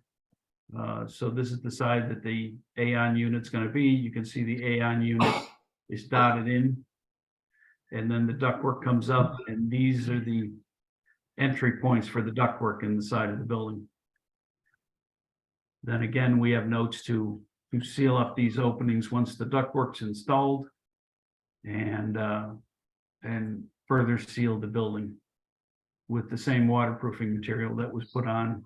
So this is the side that the AON unit's going to be. You can see the AON unit is dotted in. And then the ductwork comes up, and these are the entry points for the ductwork in the side of the building. Then again, we have notes to seal up these openings once the ductwork's installed and further seal the building with the same waterproofing material that was put on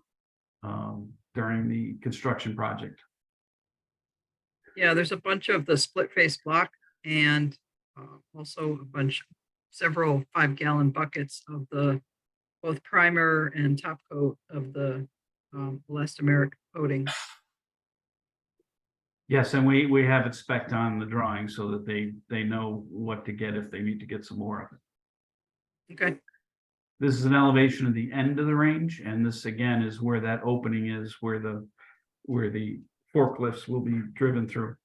during the construction project. Yeah, there's a bunch of the split face block and also several 5-gallon buckets of the both primer and top coat of the elastomeric coating. Yes, and we have it spec'd on the drawing so that they know what to get if they need to get some more of it. Okay, This is an elevation of the end of the range, and this again is where that opening is, where the forklifts will be driven through.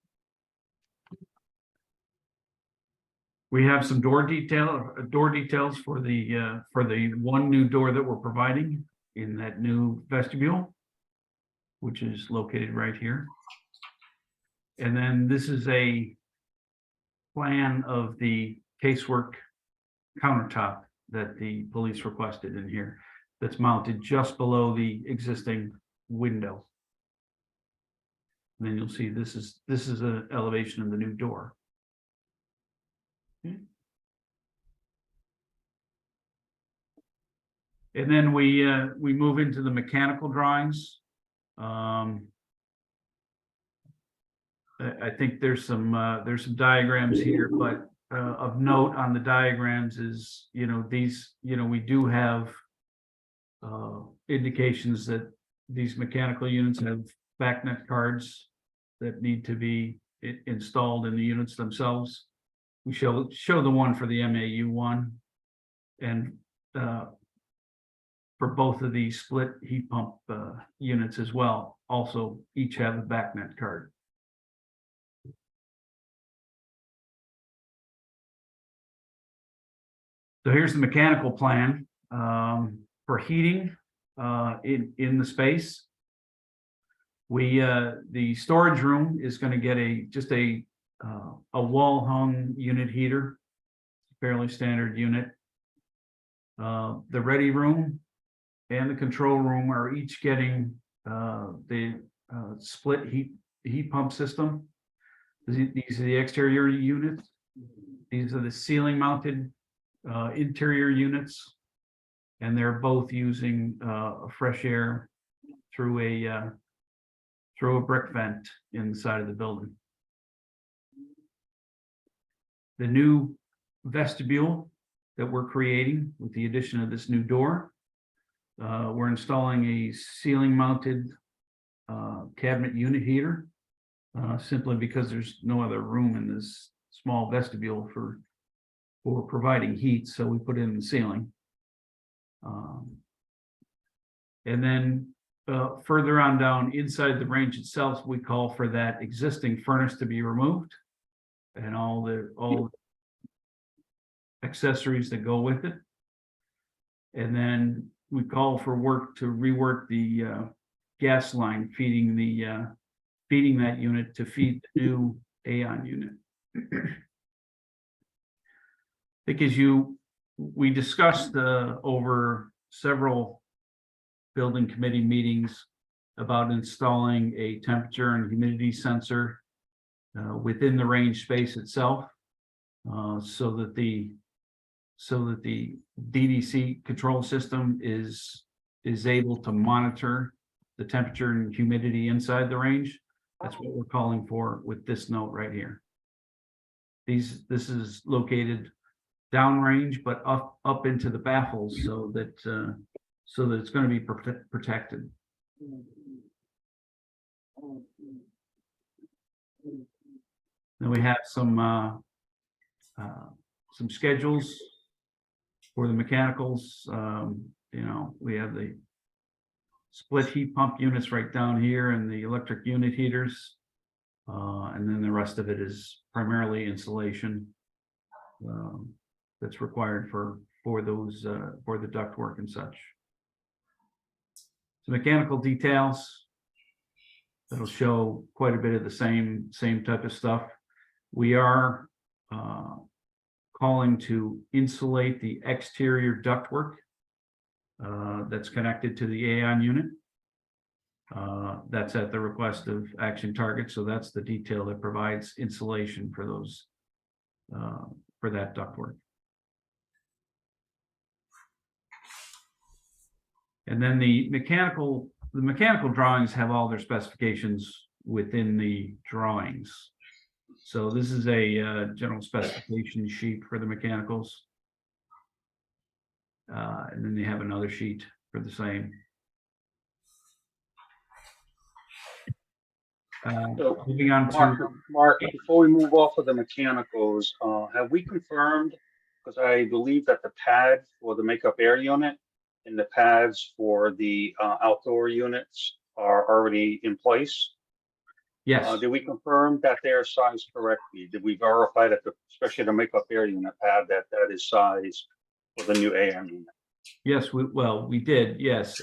We have some door details for the one new door that we're providing in that new vestibule, which is located right here. And then this is a plan of the casework countertop that the police requested in here, that's mounted just below the existing window. And then you'll see this is an elevation of the new door. Okay. And then we move into the mechanical drawings. I think there's some diagrams here, but of note on the diagrams is, we do have indications that these mechanical units have backnet cards that need to be installed in the units themselves. We show the one for the MAU one, and for both of the split heat pump units as well, also each have a backnet card. So here's the mechanical plan for heating in the space. The storage room is going to get just a wall hung unit heater, fairly standard unit. The ready room and the control room are each getting the split heat pump system. These are the exterior units. These are the ceiling mounted interior units, and they're both using fresh air through a brick vent inside of the building. The new vestibule that we're creating with the addition of this new door, we're installing a ceiling mounted cabinet unit heater, simply because there's no other room in this small vestibule for providing heat, so we put it in the ceiling. And then further on down inside the range itself, we call for that existing furnace to be removed and all the accessories that go with it. And then we call for work to rework the gas line feeding that unit to feed the new AAON unit. Because we discussed over several building committee meetings about installing a temperature and humidity sensor within the range space itself, so that the DDC control system is able to monitor the temperature and humidity inside the range. That's what we're calling for with this note right here. This is located downrange, but up into the baffles, so that it's going to be protected. Then we have some schedules for the mechanicals. We have the split heat pump units right down here and the electric unit heaters. And then the rest of it is primarily insulation that's required for the ductwork and such. So mechanical details that'll show quite a bit of the same type of stuff. We are calling to insulate the exterior ductwork that's connected to the AAON unit. That's at the request of Action Target, so that's the detail that provides insulation for those for that ductwork. And then the mechanical drawings have all their specifications within the drawings. So this is a general specification sheet for the mechanicals. And then they have another sheet for the same. Moving on to Mark, before we move off of the mechanicals, have we confirmed, because I believe that the pad for the makeup air unit and the pads for the outdoor units are already in place? yes, Did we confirm that they are sized correctly? Did we verify that, especially the makeup air unit pad, that is sized for the new AM unit? yes, we did. Yes,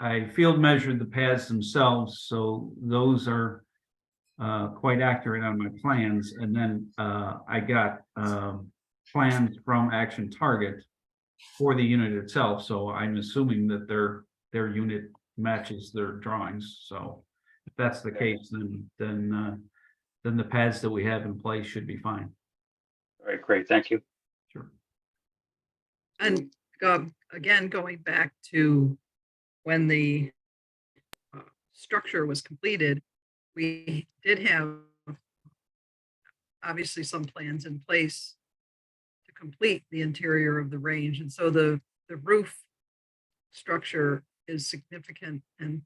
I field measured the pads themselves, so those are quite accurate on my plans. And then I got plans from Action Target for the unit itself, so I'm assuming that their unit matches their drawings. So if that's the case, then the pads that we have in place should be fine. All right, great, thank you. Sure. And again, going back to when the structure was completed, we did have obviously some plans in place to complete the interior of the range. And so the roof structure is significant and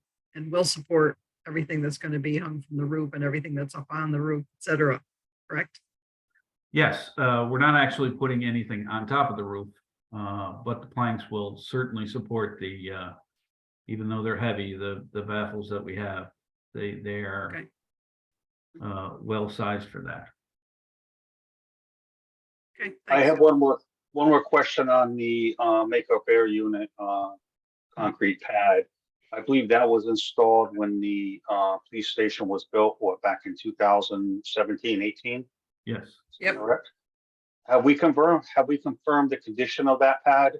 will support everything that's going to be hung from the roof and everything that's up on the roof, et cetera, correct? Yes, we're not actually putting anything on top of the roof, but the planks will certainly support the, even though they're heavy, the baffles that we have, they are Okay. Well sized for that. Okay. I thanks. have one more one more question on the makeup air unit concrete pad. I believe that was installed when the police station was built, what, back in 2017, 18? Yes. Yep. Correct. Have we confirmed the condition of that pad?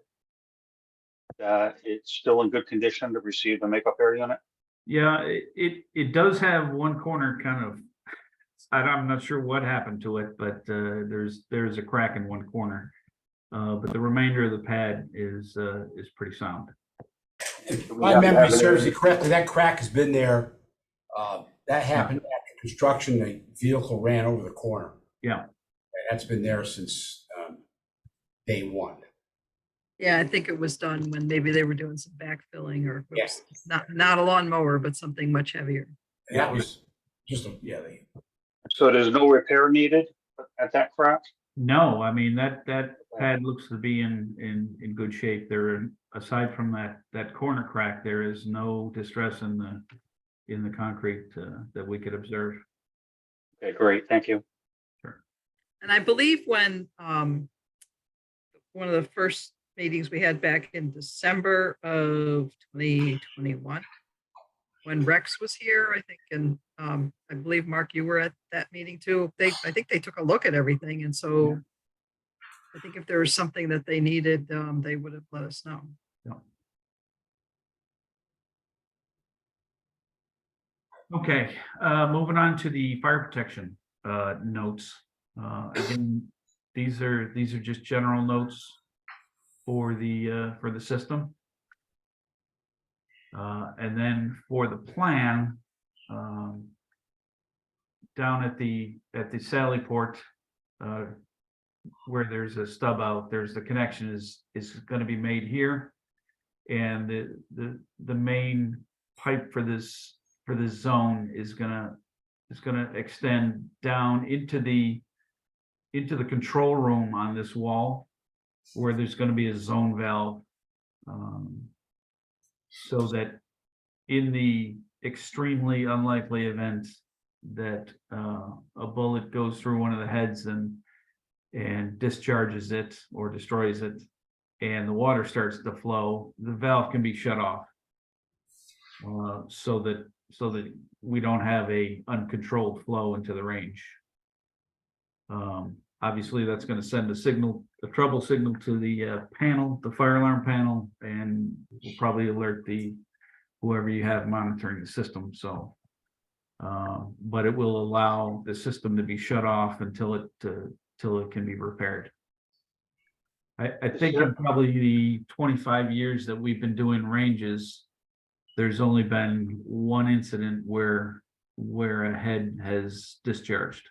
That it's still in good condition to receive the makeup air unit? Yeah, it does have one corner kind of, I'm not sure what happened to it, but there's a crack in one corner. But the remainder of the pad is pretty sound. If my memory serves me correctly, that crack has been there. That happened after construction, a vehicle ran over the corner. Yeah. And that's been there since day one. Yeah, I think it was done when maybe they were doing some backfilling or it Yes. was not a lawnmower, but something much heavier. And that was just, So there's no repair needed at that crack? No, I mean, that pad looks to be in good shape. There, aside from that corner crack, there is no distress in the concrete that we could observe. Okay, great, thank you. And I believe when one of the first meetings we had back in December of 2021, when Rex was here, I think, and I believe, Mark, you were at that meeting too. I think they took a look at everything. And so I think if there was something that they needed, they would have let us know. Yeah. Okay, moving on to the fire protection notes. Again, these are just general notes for the system. And then for the plan, down at the Sally Port, where there's a stub out, there's the connection is going to be made here, and the main pipe for this zone is gonna extend down into the control room on this wall, where there's going to be a zone valve, so that in the extremely unlikely event that a bullet goes through one of the heads and discharges it or destroys it, and the water starts to flow, the valve can be shut off, so that we don't have a uncontrolled flow into the range. Obviously, that's going to send a trouble signal to the panel, the fire alarm panel, and will probably alert whoever you have monitoring the system. So, but it will allow the system to be shut off until it can be repaired. I think in probably the 25 years that we've been doing ranges, there's only been one incident where a head has discharged.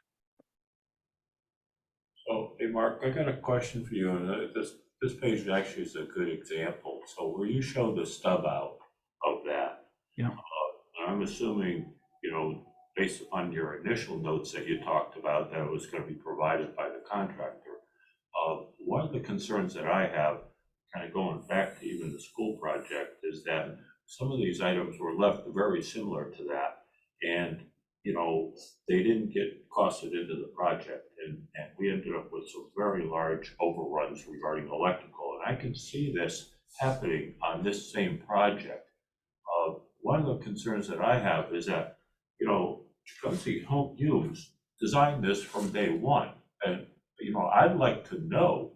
So, hey, Mark, I got a question for you, and this page actually is a good example. So where you show the stub out of that, Yeah. I'm assuming, based upon your initial notes that you talked about, that it was going to be provided by the contractor. One of the concerns that I have, kind of going back to even the school project, is that some of these items were left very similar to that, and they didn't get costed into the project, and we ended up with some very large overruns regarding electrical, and I can see this happening on this same project. One of the concerns that I have is that, Tecumseh Home Use designed this from day one, and I'd like to know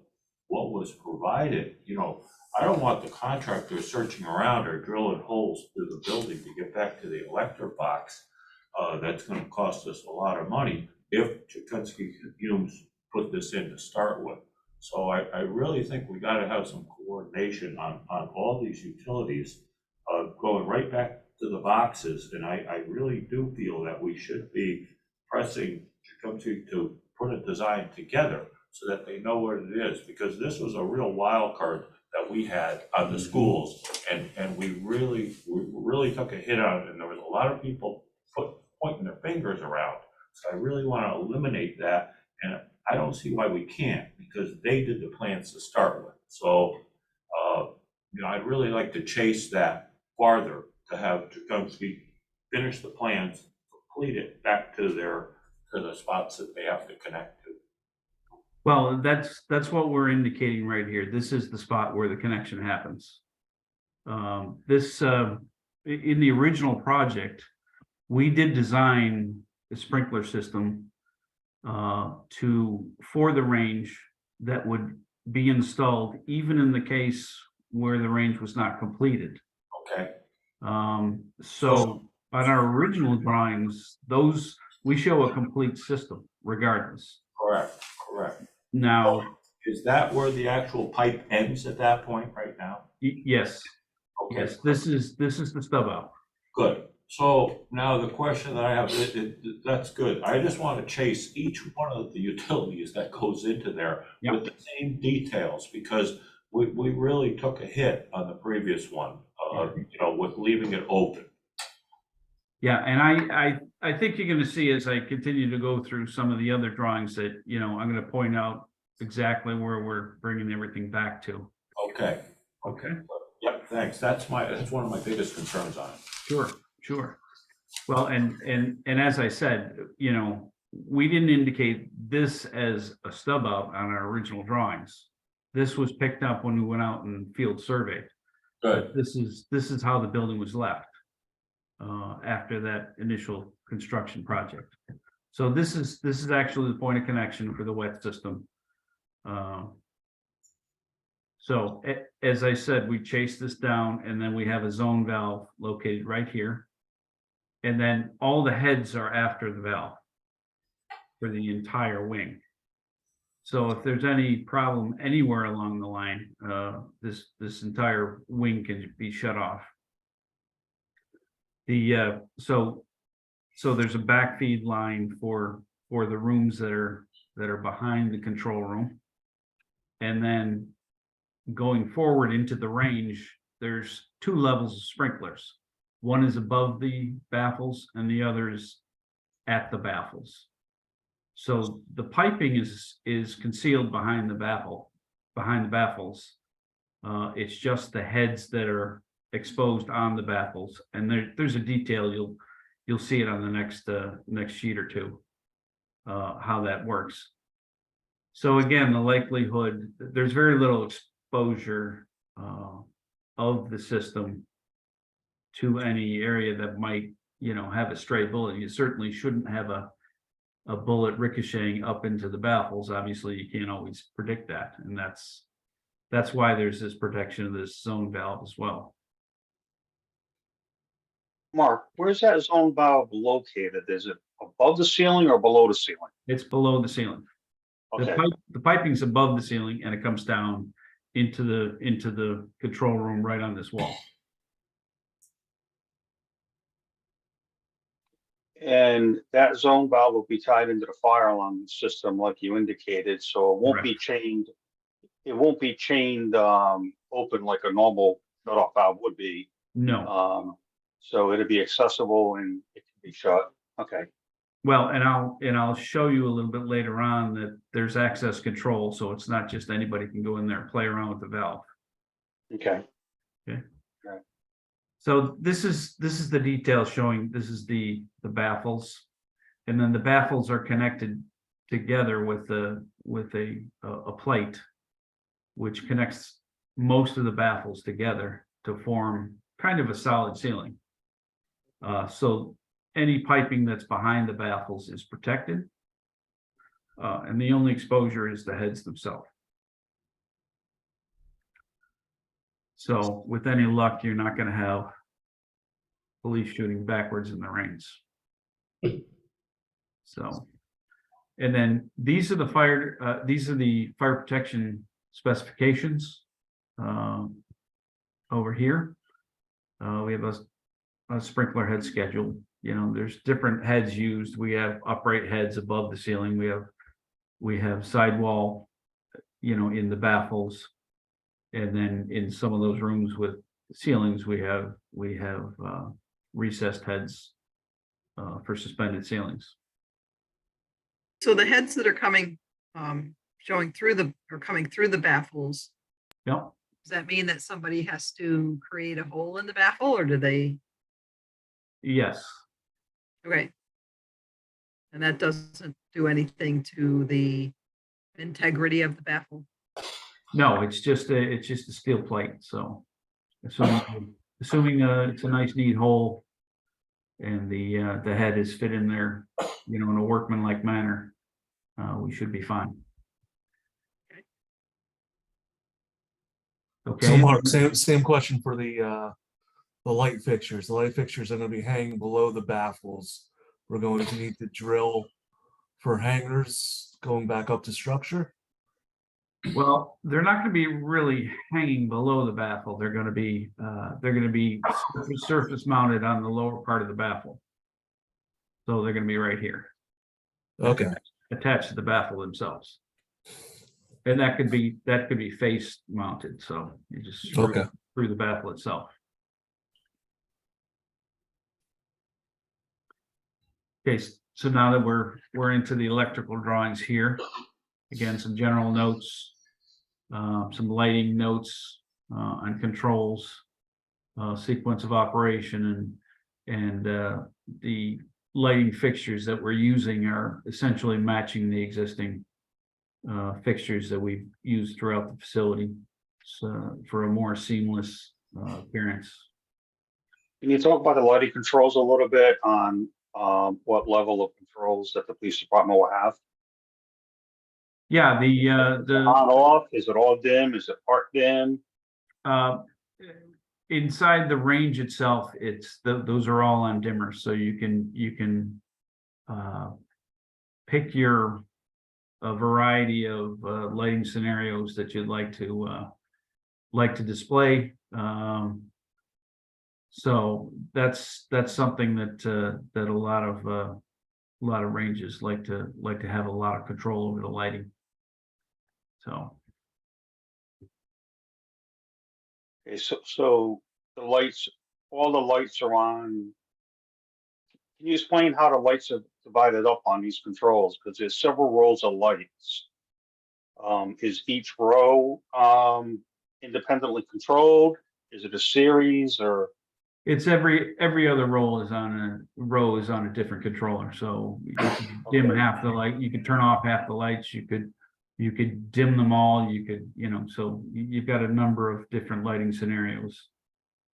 what was provided. I don't want the contractor searching around or drilling holes through the building to get back to the electric box. That's going to cost us a lot of money if Tecumseh Humes put this in to start with. So I really think we got to have some coordination on all these utilities, going right back to the boxes. And I really do feel that we should be pressing Tecumseh to put a design together so that they know what it is, because this was a real wild card that we had on the schools, and we really took a hit on it, and there was a lot of people pointing their fingers around. So I really want to eliminate that, and I don't see why we can't, because they did the plans to start with. So I'd really like to chase that farther, to have Tecumseh finish the plans, complete it back to the spots that they have to connect to. Well, that's what we're indicating right here. This is the spot where the connection happens. In the original project, we did design the sprinkler system for the range that would be installed even in the case where the range was not completed. Okay, So on our original drawings, we show a complete system regardless. correct, correct. Now, Is that where the actual pipe ends at that point right now? yes, Okay, yes, this is the stub out. good. So now the question that I have, that's good. I just want to chase each one of the utilities that goes into there Yep. with the same details, because we really took a hit on the previous one, with leaving it open. Yeah, and I think you're gonna see as I continue to go through some of the other drawings that, I'm gonna point out exactly where we're bringing everything back to. Okay, Okay. yep, thanks. That's one of my biggest concerns on it. Sure. Well, and as I said, we didn't indicate this as a stub out on our original drawings. This was picked up when we went out and field surveyed. Good. This is how the building was left after that initial construction project. So this is actually the point of connection for the wet system. So as I said, we chase this down and then we have a zone valve located right here. And then all the heads are after the valve for the entire wing. So if there's any problem anywhere along the line, this entire wing can be shut off. So there's a backfeed line for the rooms that are behind the control room. And then going forward into the range, there's 2 levels of sprinklers. One is above the baffles and the other is at the baffles. So the piping is concealed behind the baffles. It's just the heads that are exposed on the baffles, and there's a detail you'll see it on the next sheet or two, how that works. So again, the likelihood, there's very little exposure of the system to any area that might, have a stray bullet. You certainly shouldn't have a bullet ricocheting up into the baffles. Obviously, you can't always predict that, and that's why there's this protection of this zone valve as well. Mark, where's that zone valve located? Is it above the ceiling or below the ceiling? It's below the ceiling. Okay, The piping's above the ceiling and it comes down into the control room right on this wall. and that zone valve will be tied into the fire alarm system like you indicated, so it won't be chained. It won't be chained open like a normal shut-off valve would be. No. So it'll be accessible and it can be shut. Okay, Well, and I'll show you a little bit later on that there's access control, so it's not just anybody can go in there and play around with the valve. okay. So this is the detail showing this is the baffles, and then the baffles are connected together with a plate, which connects most of the baffles together to form kind of a solid ceiling. So any piping that's behind the baffles is protected, and the only exposure is the heads themselves. So with any luck, you're not going to have police shooting backwards in the range. So, and then these are the fire protection specifications over here. We have a sprinkler head schedule. There's different heads used. We have upright heads above the ceiling. We have sidewall, in the baffles. And then in some of those rooms with ceilings, we have recessed heads for suspended ceilings. So the heads that are coming through the baffles, Yep. does that mean that somebody has to create a hole in the baffle, or do they? Yes. Okay. And that doesn't do anything to the integrity of the baffle? No, it's just a steel plate, so assuming it's a nice neat hole and the head is fit in there, you know, in a workmanlike manner, we should be fine. So Okay, Mark, same question for the light fixtures. The light fixtures are gonna be hanging below the baffles. We're going to need to drill for hangers going back up to structure. well, they're not gonna be really hanging below the baffle. They're gonna be surface mounted on the lower part of the baffle. So they're gonna be right here, Okay, attached to the baffle themselves. And that could be face mounted, so you just screw Okay. through the baffle itself. Okay, so now that we're into the electrical drawings here, again, some general notes, some lighting notes on controls, sequence of operation, and the lighting fixtures that we're using are essentially matching the existing fixtures that we've used throughout the facility, so for a more seamless appearance. Can you talk about the lighting controls a little bit on what level of controls that the police department will have? Yeah, On, off, is it all dim? Is it part dim? inside the range itself, those are all on dimmer, so you can pick a variety of lighting scenarios that you'd like to display. So that's something that a lot of ranges like to have a lot of control over the lighting. So Okay, so the lights, all the lights are on. Can you explain how the lights are divided up on these controls? Because there's several rows of lights. Is each row independently controlled? Is it a series or? it's every other row is on a different controller. So you can dim half the light, you could turn off half the lights, you could dim them all, so you've got a number of different lighting scenarios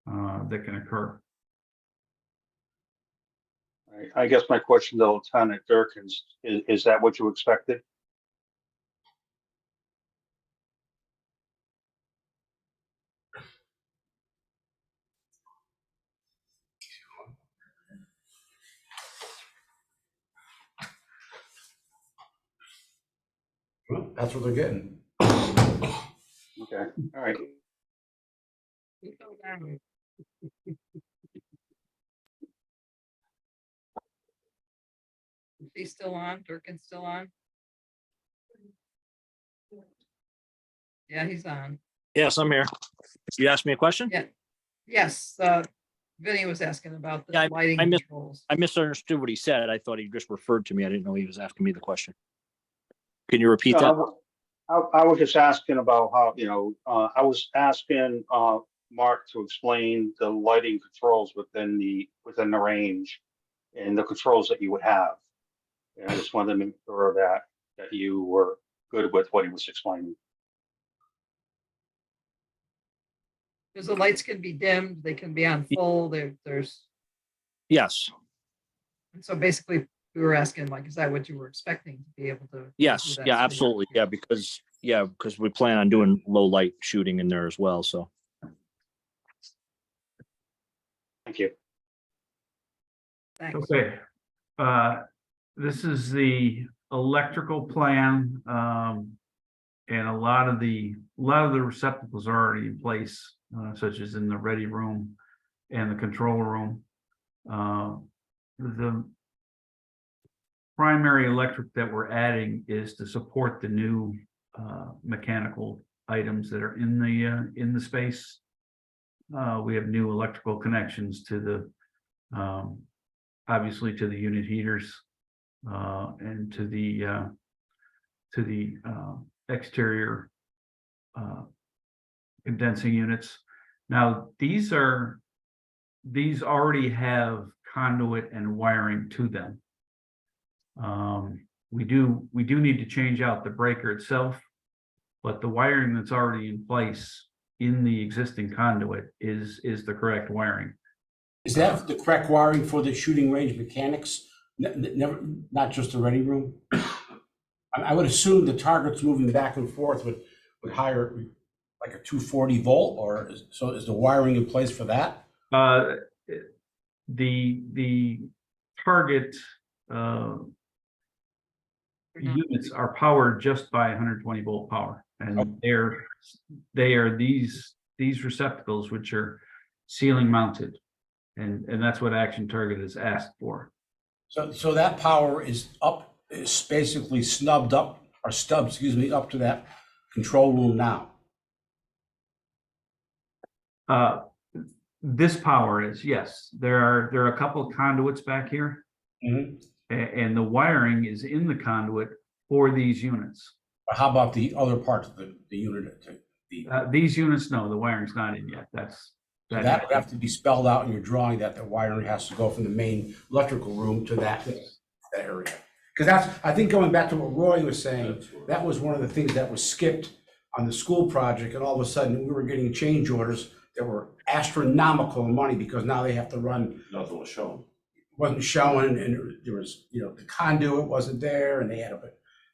that can occur. I guess my question to Lieutenant Durkins is that what you expected? That's what they're getting. Okay, all right. Is he still on? Durkin's still on? Yeah, he's on. Yes, I'm here. You asked me a question? Yeah. Yes, Vinny was asking about Yeah, the lighting I missed- controls. I misunderstood what he said. I thought he just referred to me. I didn't know he was asking me the question. Can you repeat that? I was just asking about how, I was asking Mark to explain the lighting controls within the range and the controls that you would have. And I just wanted to make sure that you were good with what he was explaining. Because the lights can be dimmed, they can be on full, there's, Yes, and so basically we were asking, like, is that what you were expecting to be able to? yes, do that? yeah, So absolutely. Yeah, because we plan on doing low light shooting in there as well, so. Thank you. Thanks. Okay. This is the electrical plan. And a lot of the receptacles are already in place, such as in the ready room and the control room. The primary electric that we're adding is to support the new mechanical items that are in the space. We have new electrical connections to the obviously to the unit heaters and to the exterior condensing units. Now, these already have conduit and wiring to them. we do need to change out the breaker itself, but the wiring that's already in place in the existing conduit is the correct wiring. Is that the correct wiring for the shooting range mechanics? Never, not just the ready room? I would assume the target's moving back and forth with higher, like a 240 volt, or so is the wiring in place for that? The target units are powered just by 120 volt power, and they are these receptacles which are ceiling mounted, and that's what Action Target has asked for. So that power is basically snubbed up, or stubbed, excuse me, up to that control room now. This power is, yes, there are a couple of conduits back here, and the wiring is in the conduit for these units. How about the other parts of the unit? These units, no, the wiring's not in yet. That would have to be spelled out in your drawing, that the wiring has to go from the main electrical room to that area. Because I think going back to what Roy was saying, that was one of the things that was skipped on the school project, and all of a sudden we were getting change orders that were astronomical in money, because now they have to run. Nothing was shown. Wasn't showing, and there was, the conduit wasn't there, and they had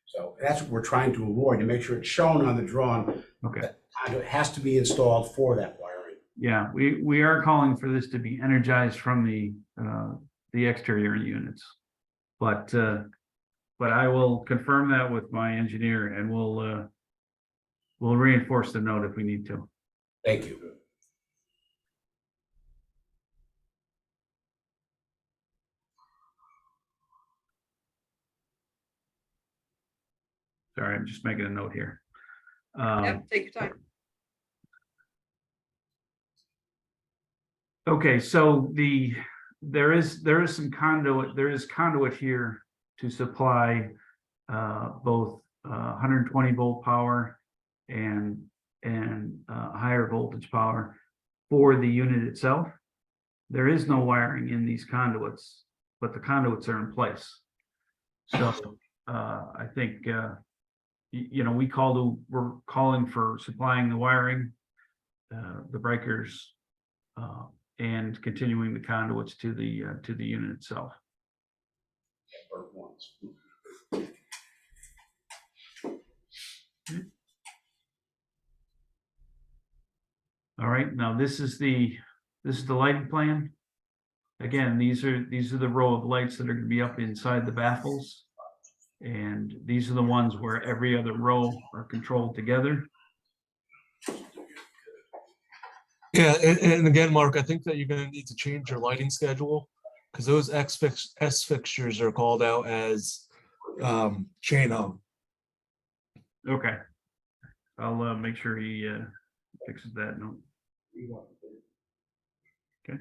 so that's what we're trying to avoid, to make sure it's shown on the drawing. Okay. That conduit has to be installed for that wiring. Yeah, we are calling for this to be energized from the exterior units, but I will confirm that with my engineer, and we'll reinforce the note if we need to. Thank you. Sorry, I'm just making a note here. Yep, take your time. Okay, so there is some conduit, there is conduit here to supply both 120 volt power and higher voltage power for the unit itself. There is no wiring in these conduits, but the conduits are in place. So I think we're calling for supplying the wiring, the breakers, and continuing the conduits to the unit itself. All right, now this is the lighting plan. Again, these are the row of lights that are going to be up inside the baffles. And these are the ones where every other row are controlled together. Yeah, and again, Mark, I think that you're gonna need to change your lighting schedule, because those S fixtures are called out as chain hung. Okay. I'll make sure he fixes that note. Okay.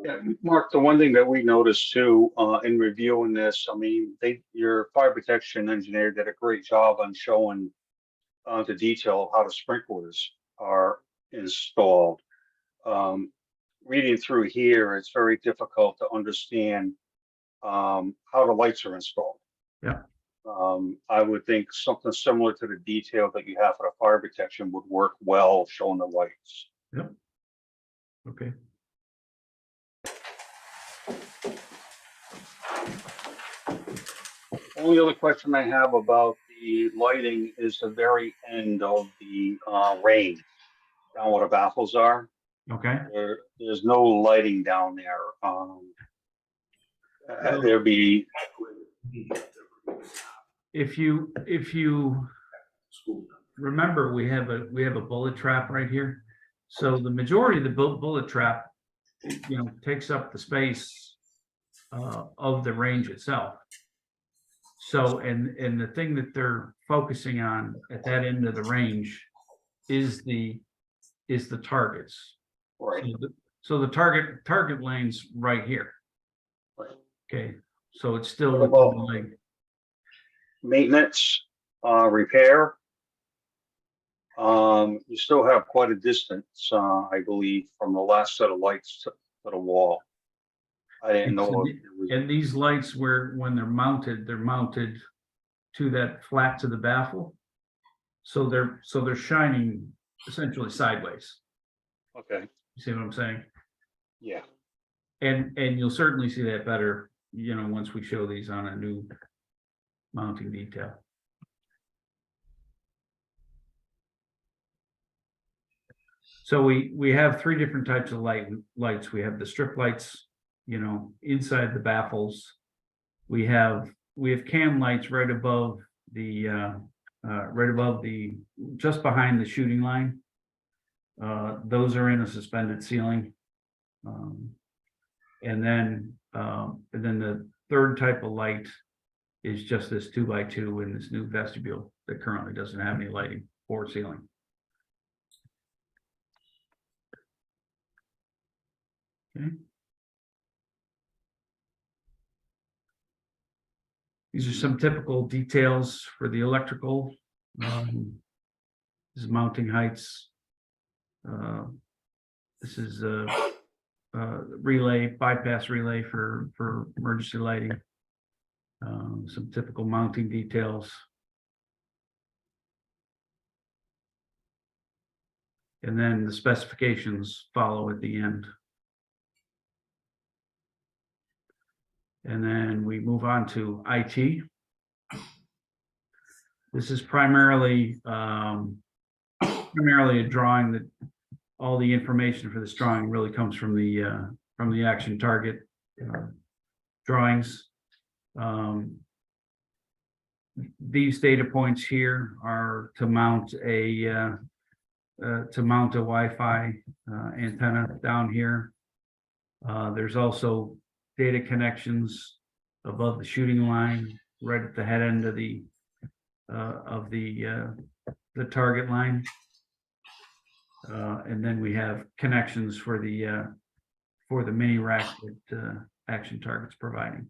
Yeah, Mark, the one thing that we noticed too, in reviewing this, I mean, your fire protection engineer did a great job on showing the detail of how the sprinklers are installed. Reading through here, it's very difficult to understand how the lights are installed. Yeah. I would think something similar to the detail that you have for the fire protection would work well, showing the lights. Yep. Okay. Only other question I have about the lighting is the very end of the range, down where the baffles are. Okay. There's no lighting down there. There'd be. If you remember, we have a bullet trap right here. So the majority of the bullet trap, takes up the space of the range itself. So, and the thing that they're focusing on at that end of the range is the targets. Right. So the target lane's right here. Right. Okay, so it's still What about like maintenance, repair? You still have quite a distance, I believe, from the last set of lights to the wall. I didn't And so know. the- And these lights where, when they're mounted to that flat to the baffle. So they're shining essentially sideways. Okay, You see what I'm saying? yeah. And you'll certainly see that better, once we show these on a new mounting detail. So we have three different types of lights. We have the strip lights, inside the baffles. We have cam lights right above just behind the shooting line. Those are in a suspended ceiling. And then the third type of light is just this 2x2 in this new vestibule that currently doesn't have any lighting or ceiling. Okay. These are some typical details for the electrical. This is mounting heights. This is a relay, bypass relay for emergency lighting. Some typical mounting details. And then the specifications follow at the end. And then we move on to IT. This is primarily a drawing that all the information for this drawing really comes from the action target drawings. These data points here are to mount a Wi-Fi antenna down here. There's also data connections above the shooting line, right at the head end of the target line. And then we have connections for the mini rack that Action Target's providing.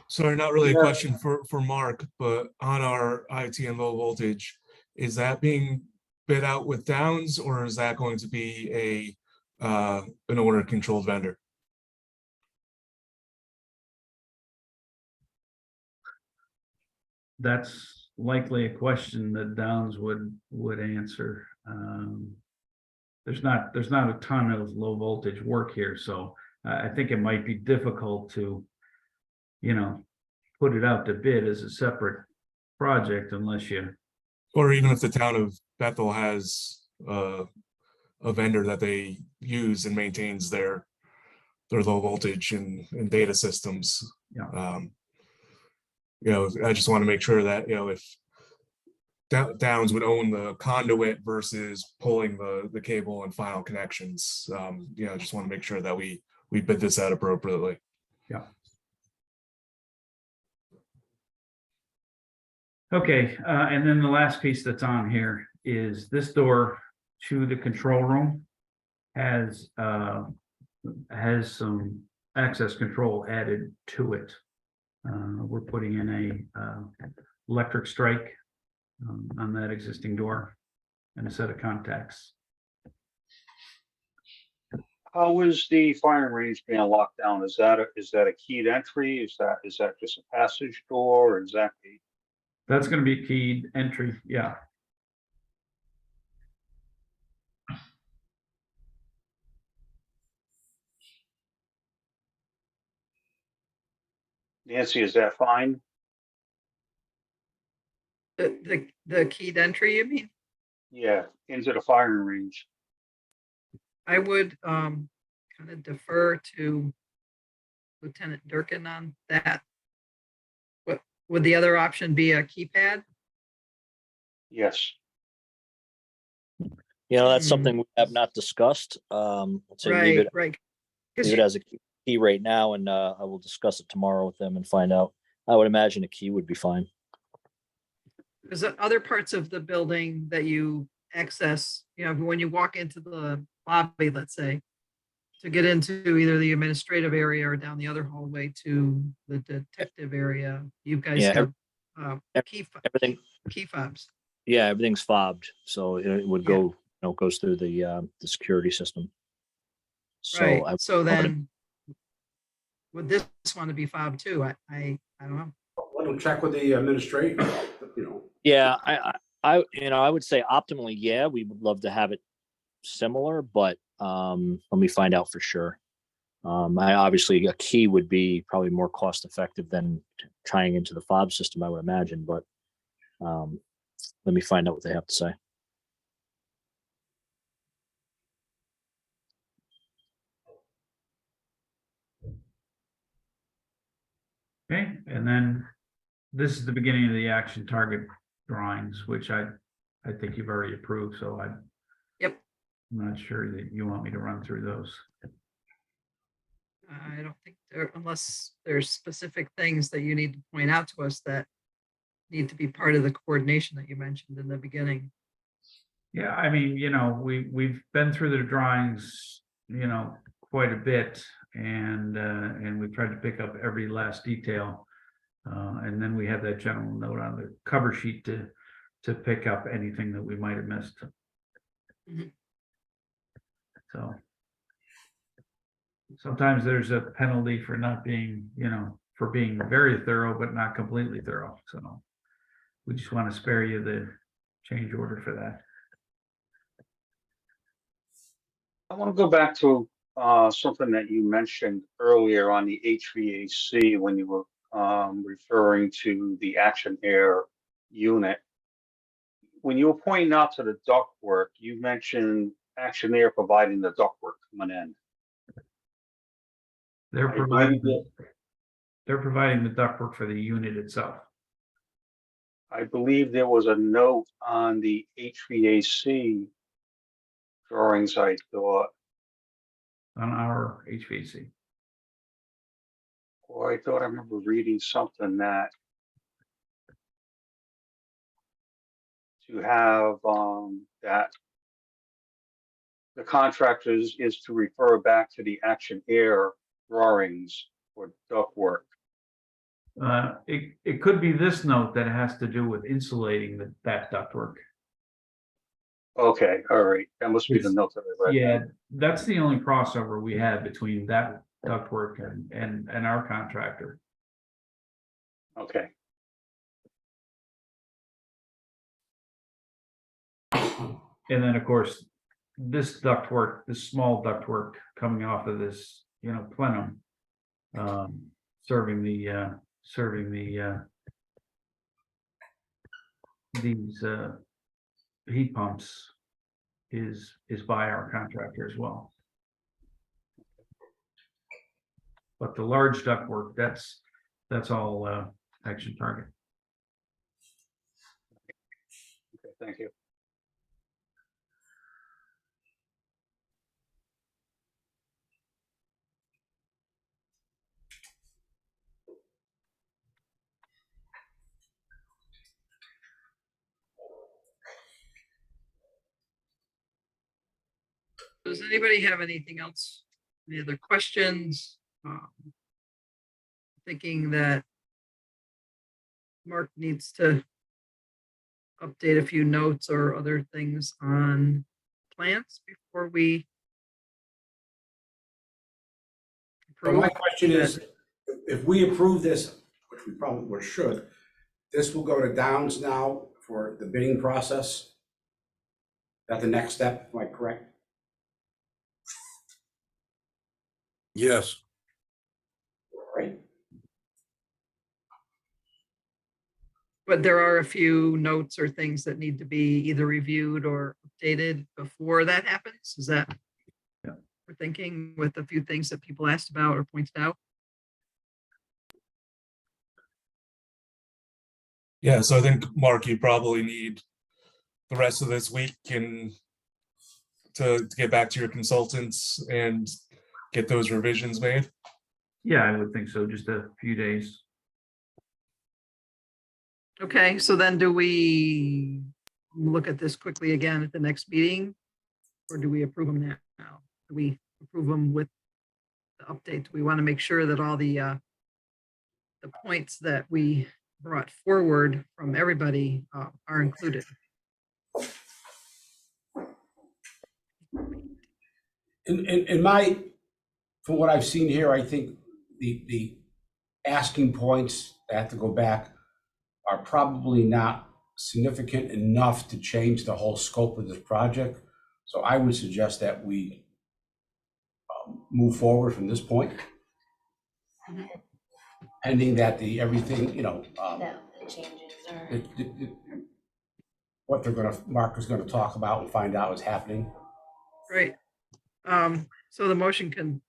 Sorry, not really a Yeah. question for Mark, but on our IT and low voltage, is that being bid out with Downs, or is that going to be an order controlled vendor? That's likely a question that Downs would answer. There's not a ton of low voltage work here, so I think it might be difficult to, put it out to bid as a separate project unless you. Or even if the town of Bethel has a vendor that they use and maintains their low voltage and data systems. Yeah. I just want to make sure that, if Downs would own the conduit versus pulling the cable and final connections, I just want to make sure that we bid this out appropriately. Yeah. Okay, and then the last piece that's on here is this door to the control room has some access control added to it. We're putting in a electric strike on that existing door and a set of contacts. How is the firing range being locked down? Is that a keyed entry? Is that just a passage door, or exactly? That's going to be a keyed entry, yeah. Nancy, is that fine? The keyed entry, you mean? Yeah, into the firing range. I would kind of defer to Lieutenant Durkin on that. What would the other option be, a keypad? Yes. That's something we have not discussed. So leave it, Right. leave it as a key right now, and I will discuss it tomorrow with them and find out. I would imagine a key would be fine. There's other parts of the building that you access, when you walk into the lobby, let's say, to get into either the administrative area or down the other hallway to the detective area. You guys Yeah, have everything. key fobs. Yeah, everything's fobbed, so it would go, goes through the security system. So Right, I, so then would this want to be fob too? I don't know. Let them check with the administrator, you know. yeah, I would say optimally, yeah, we would love to have it similar, but let me find out for sure. I obviously a key would be probably more cost effective than tying into the fob system, I would imagine, but let me find out what they have to say. Okay, and then this is the beginning of the action target drawings, which I think you've already approved, so Yep. I'm not sure that you want me to run through those. I don't think there, unless there's specific things that you need to point out to us that need to be part of the coordination that you mentioned in the beginning. Yeah, I mean, we've been through the drawings, quite a bit, and we've tried to pick up every last detail. And then we have that general note on the cover sheet to pick up anything that we might have missed. Mhm. So sometimes there's a penalty for not being, for being very thorough, but not completely thorough. So we just want to spare you the change order for that. I want to go back to something that you mentioned earlier on the HVAC when you were referring to the Action Air unit. When you were pointing out to the ductwork, you mentioned Action Air providing the ductwork coming in. They're I providing, believe they're providing the ductwork for the unit itself. I believe there was a note on the HVAC drawings, I thought, On our HVAC. or I thought I remember reading something that to have that the contractors is to refer back to the Action Air drawings for ductwork. It could be this note that has to do with insulating that ductwork. Okay, all right, that must be the note that I read. Yeah, that's the only crossover we have between that ductwork and our contractor. Okay, And then, of course, this ductwork, this small ductwork coming off of this, plenum, serving the these heat pumps is by our contractor as well. But the large ductwork, that's all Action Target. okay, thank you. Does anybody have anything else? Any other questions? Thinking that Mark needs to update a few notes or other things on plans before we So my approve. question is, if we approve this, which we probably should, this will go to Downs now for the bidding process? That's the next step, am I correct? Yes, Right? But there are a few notes or things that need to be either reviewed or updated before that happens. Is that Yeah. we're thinking with a few things that people asked about or pointed out? Yeah, so I think, Mark, you probably need the rest of this week and to get back to your consultants and get those revisions made. Yeah, I would think so, just a few days. Okay, so then do we look at this quickly again at the next meeting? Or do we approve them now? Do we approve them with the update? Do we want to make sure that all the points that we brought forward from everybody are included? In my from what I've seen here, I think the asking points that have to go back are probably not significant enough to change the whole scope of this project. So I would suggest that we move forward from this point. Pending that everything, That changes or. what Mark is gonna talk about and find out is happening. Great. So the motion can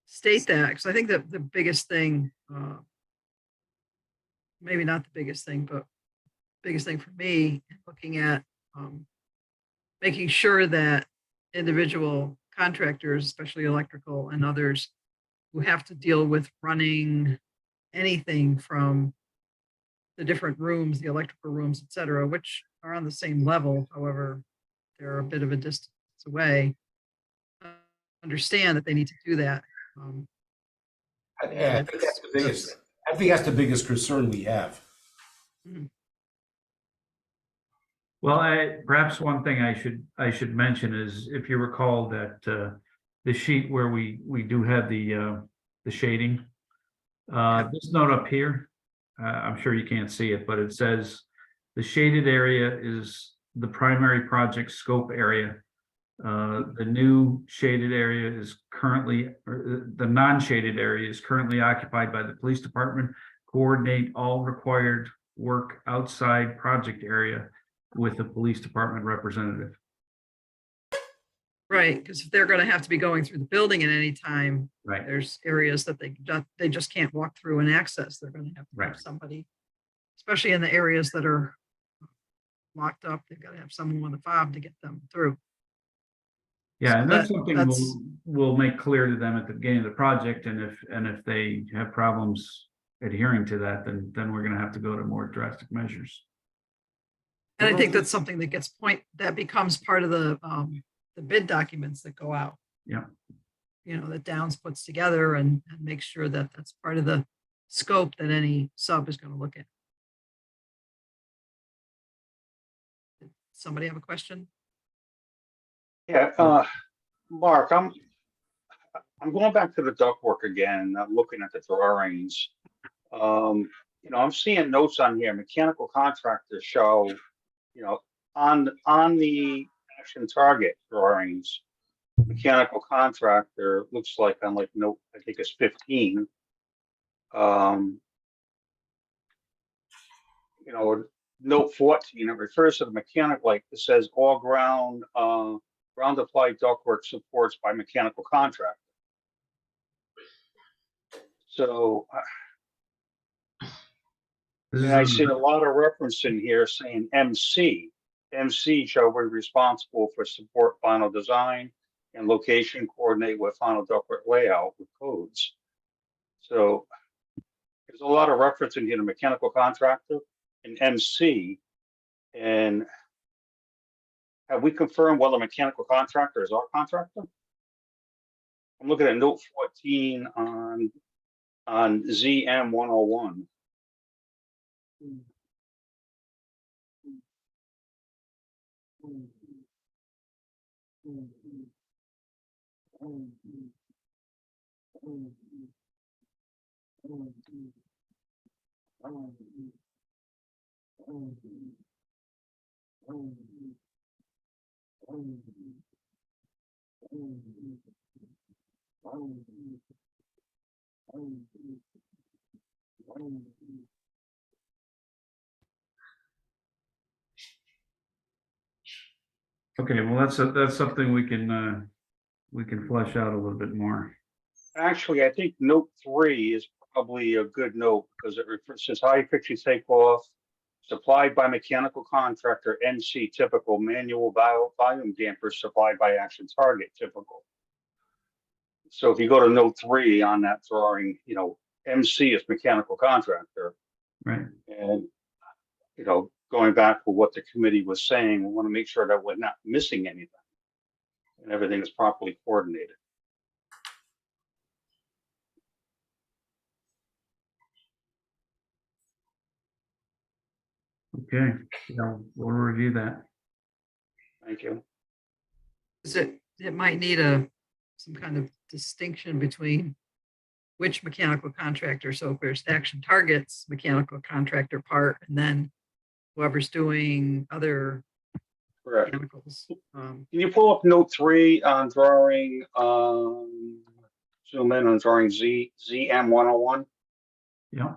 state that, because I think that the biggest thing, maybe not the biggest thing, but biggest thing for me, looking at making sure that individual contractors, especially electrical and others, who have to deal with running anything from the different rooms, the electrical rooms, et cetera, which are on the same level, however, they're a bit of a distance away, understand that they need to do that. I think that's the biggest. I think that's the biggest concern we have. Well, perhaps one thing I should mention is, if you recall that the sheet where we do have the shading, this note up here, I'm sure you can't see it, but it says the shaded area is the primary project scope area. The new shaded area is currently, or the non-shaded area is currently occupied by the police department. Coordinate all required work outside project area with the police department representative. Right, because if they're going to have to be going through the building at any time, Right. there's areas that they just can't walk through and access. They're going to have Right. somebody, especially in the areas that are locked up. They've got to have someone with a fob to get them through. Yeah, So and that's that- something that's- we'll make clear to them at the beginning of the project, and if they have problems adhering to that, then we're gonna have to go to more drastic measures. And I think that's something that becomes part of the bid documents that go out. Yeah. That Downs puts together and makes sure that that's part of the scope that any sub is going to look at. Somebody have a question? Yeah, Mark, I'm going back to the ductwork again, and I'm looking at the drawings. I'm seeing notes on here, mechanical contractors show, on the action target drawings, mechanical contractor looks like on like note, I think it's 15. Note 14, it refers to the mechanic, like it says all ground applied ductwork supports by mechanical contractor. So I see a lot of reference in here saying MC. MC shall be responsible for support final design and location coordinate with final ductwork layout with codes. So there's a lot of reference in here to mechanical contractor and MC. And have we confirmed whether mechanical contractor is our contractor? I'm looking at note 14 on ZM 101. Okay, well, that's something we can flesh out a little bit more. Actually, I think note 3 is probably a good note because it says high fixture takeoff supplied by mechanical contractor, MC typical, manual volume dampers supplied by action target typical. So if you go to note 3 on that drawing, MC is mechanical contractor. Right. And, going back to what the committee was saying, we want to make sure that we're not missing anything and everything is properly coordinated. Okay, we'll review that. Thank you. It might need a some kind of distinction between which mechanical contractor, so if there's Action Targets mechanical contractor part, and then whoever's doing other Correct. mechanicals. Can you pull up note 3 on drawing, zoom in on drawing ZM 101? Yeah.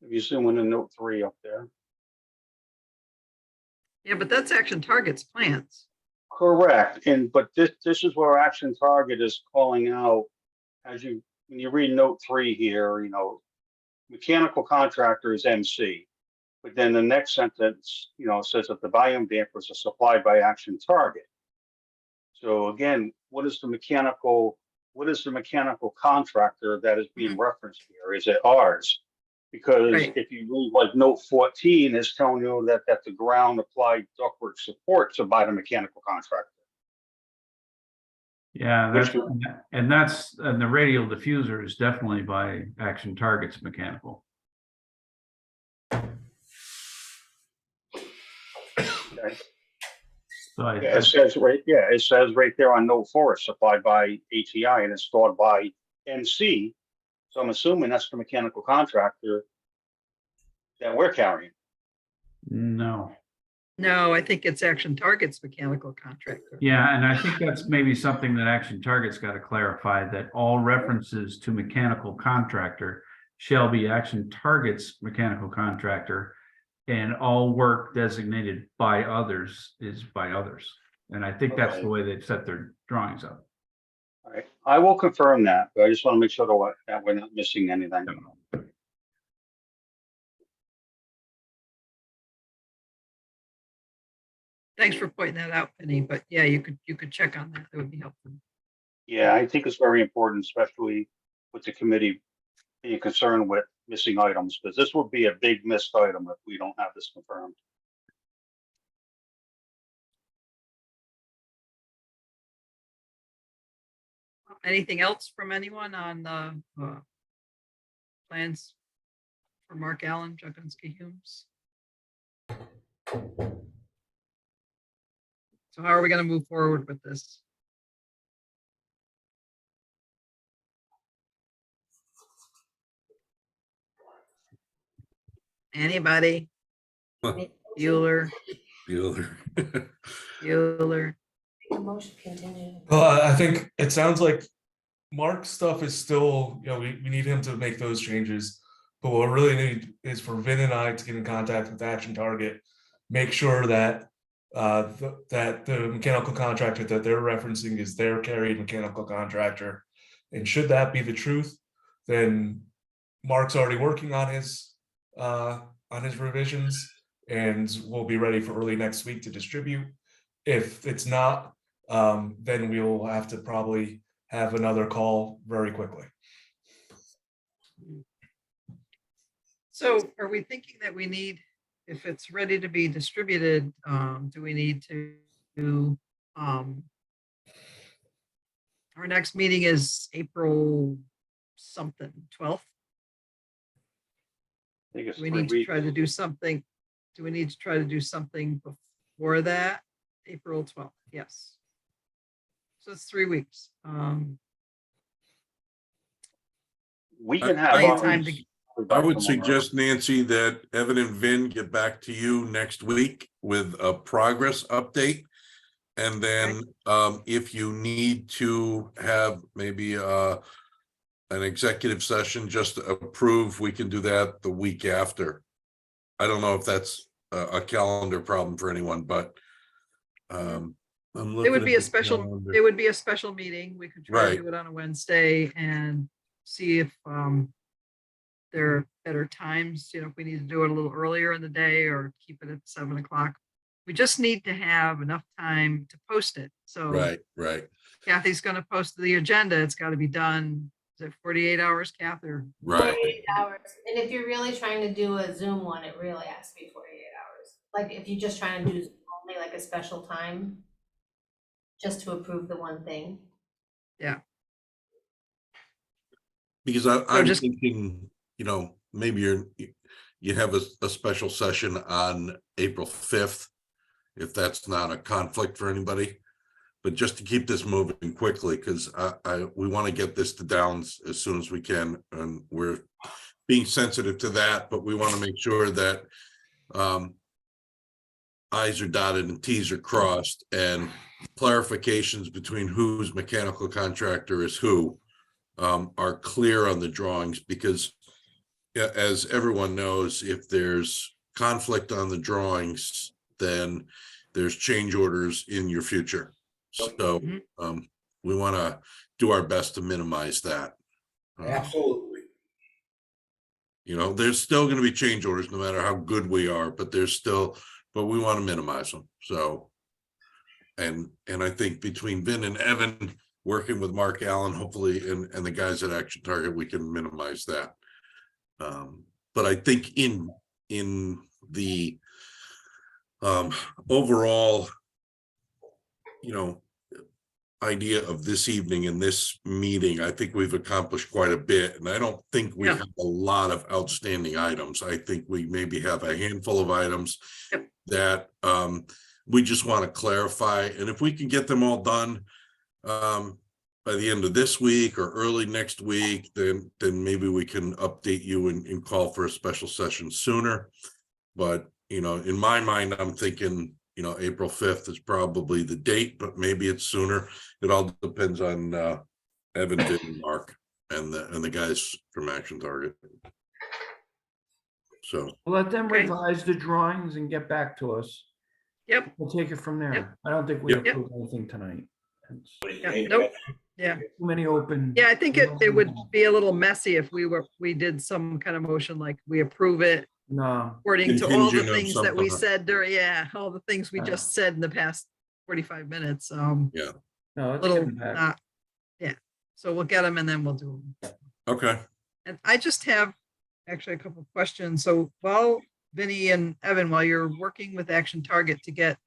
If you zoom in on note 3 up there. Yeah, but that's Action Targets plans. Correct, but this is where Action Target is calling out, when you read note 3 here, mechanical contractor is MC. But then the next sentence, says that the volume dampers are supplied by Action Target. So again, what is the mechanical contractor that is being referenced here? Is it ours? Because Right. if you read like note 14 is telling you that the ground applied ductwork supports are by the mechanical contractor. Yeah, Which and the radial diffuser is definitely by Action Targets Mechanical. Okay. So Yeah, it says right there on note 4, it's supplied by ATI and installed by MC. So I'm assuming that's the mechanical contractor that we're carrying. no. No, I think it's Action Targets mechanical contractor. Yeah, and I think that's maybe something that Action Target's got to clarify, that all references to mechanical contractor shall be Action Target's mechanical contractor, and all work designated by others is by others. And I think that's Okay. the way they've set their drawings up. All right, I will confirm that, but I just want to make sure that we're not missing anything. Thanks for pointing that out, Penny, but yeah, you could check on that. That would be helpful. Yeah, I think it's very important, especially with the committee being concerned with missing items, because this would be a big missed item if we don't have this confirmed. Anything else from anyone on the plans for Mark Allen, Jagunski Humes? So how are we going to move forward with this? Anybody? Bueller, Bueller. Motion continue. Well, I think it sounds like Mark's stuff is still, we need him to make those changes. But what we really need is for Vin and I to get in contact with Action Target, make sure that that the mechanical contractor that they're referencing is their carried mechanical contractor. And should that be the truth, then Mark's already working on his revisions and we'll be ready for early next week to distribute. If it's not, then we will have to probably have another call very quickly. So are we thinking that we need, if it's ready to be distributed, do we need to do, our next meeting is April something, 12th? I think it's Do we 3 need to weeks. try to do something? Do we need to try to do something before that? April 12th, yes. So it's 3 weeks. We can have. Plenty of time to. I would suggest, Nancy, that Evan and Vin get back to you next week with a progress update. And then if you need to have maybe an executive session just to approve, we can do that the week after. I don't know if that's a calendar problem for anyone, but I'm looking It would be at a the special, calendar. it would be a special meeting. We could try to Right. do it on a Wednesday and see if there are better times, if we need to do it a little earlier in the day or keep it at 7 o'clock. We just need to have enough time to post it. So Right. Kathy's going to post the agenda. It's got to be done. Is it 48 hours, Kath, or? Right. 48 hours. And if you're really trying to do a Zoom one, it really has to be 48 hours. Like if you're just trying to do Zoom only like a special time. just to approve the one thing. Because I'm just- thinking, maybe you have a special session on April 5th, if that's not a conflict for anybody. But just to keep this moving quickly, because we want to get this to Downs as soon as we can, and we're being sensitive to that, but we want to make sure that I's are dotted and T's are crossed, and clarifications between whose mechanical contractor is who are clear on the drawings, because as everyone knows, if there's conflict on the drawings, then there's change orders in your future. So we want to do our best to minimize that. Absolutely. There's still going to be change orders no matter how good we are, but we want to minimize them. So, and I think between Vin and Evan, working with Mark Allen, hopefully, and the guys at Action Target, we can minimize that. But I think in the overall, idea of this evening in this meeting, I think we've accomplished quite a bit, and I don't think we have a lot of outstanding items. I think we maybe have a handful of items that we just want to clarify, and if we can get them all done by the end of this week or early next week, then maybe we can update you and call for a special session sooner. But in my mind, I'm thinking April 5th is probably the date, but maybe it's sooner. It all depends on Evan, Vin, and Mark, and the guys from Action Target. So Let them Okay. revise the drawings and get back to us. Yep. We'll take it from there. Yep. I don't think we Yep. approve anything tonight. It's Yeah, nope. Too many open. Yeah, I think it would be a little messy if we did some kind of motion like we approve it No, according to all the Contingent on things that we something. said during, all the things we just said in the past 45 minutes. no, it's Little, getting back. so we'll get them and then we'll do them. okay. And I just have actually a couple of questions. So while Vinny and Evan, while you're working with Action Target to get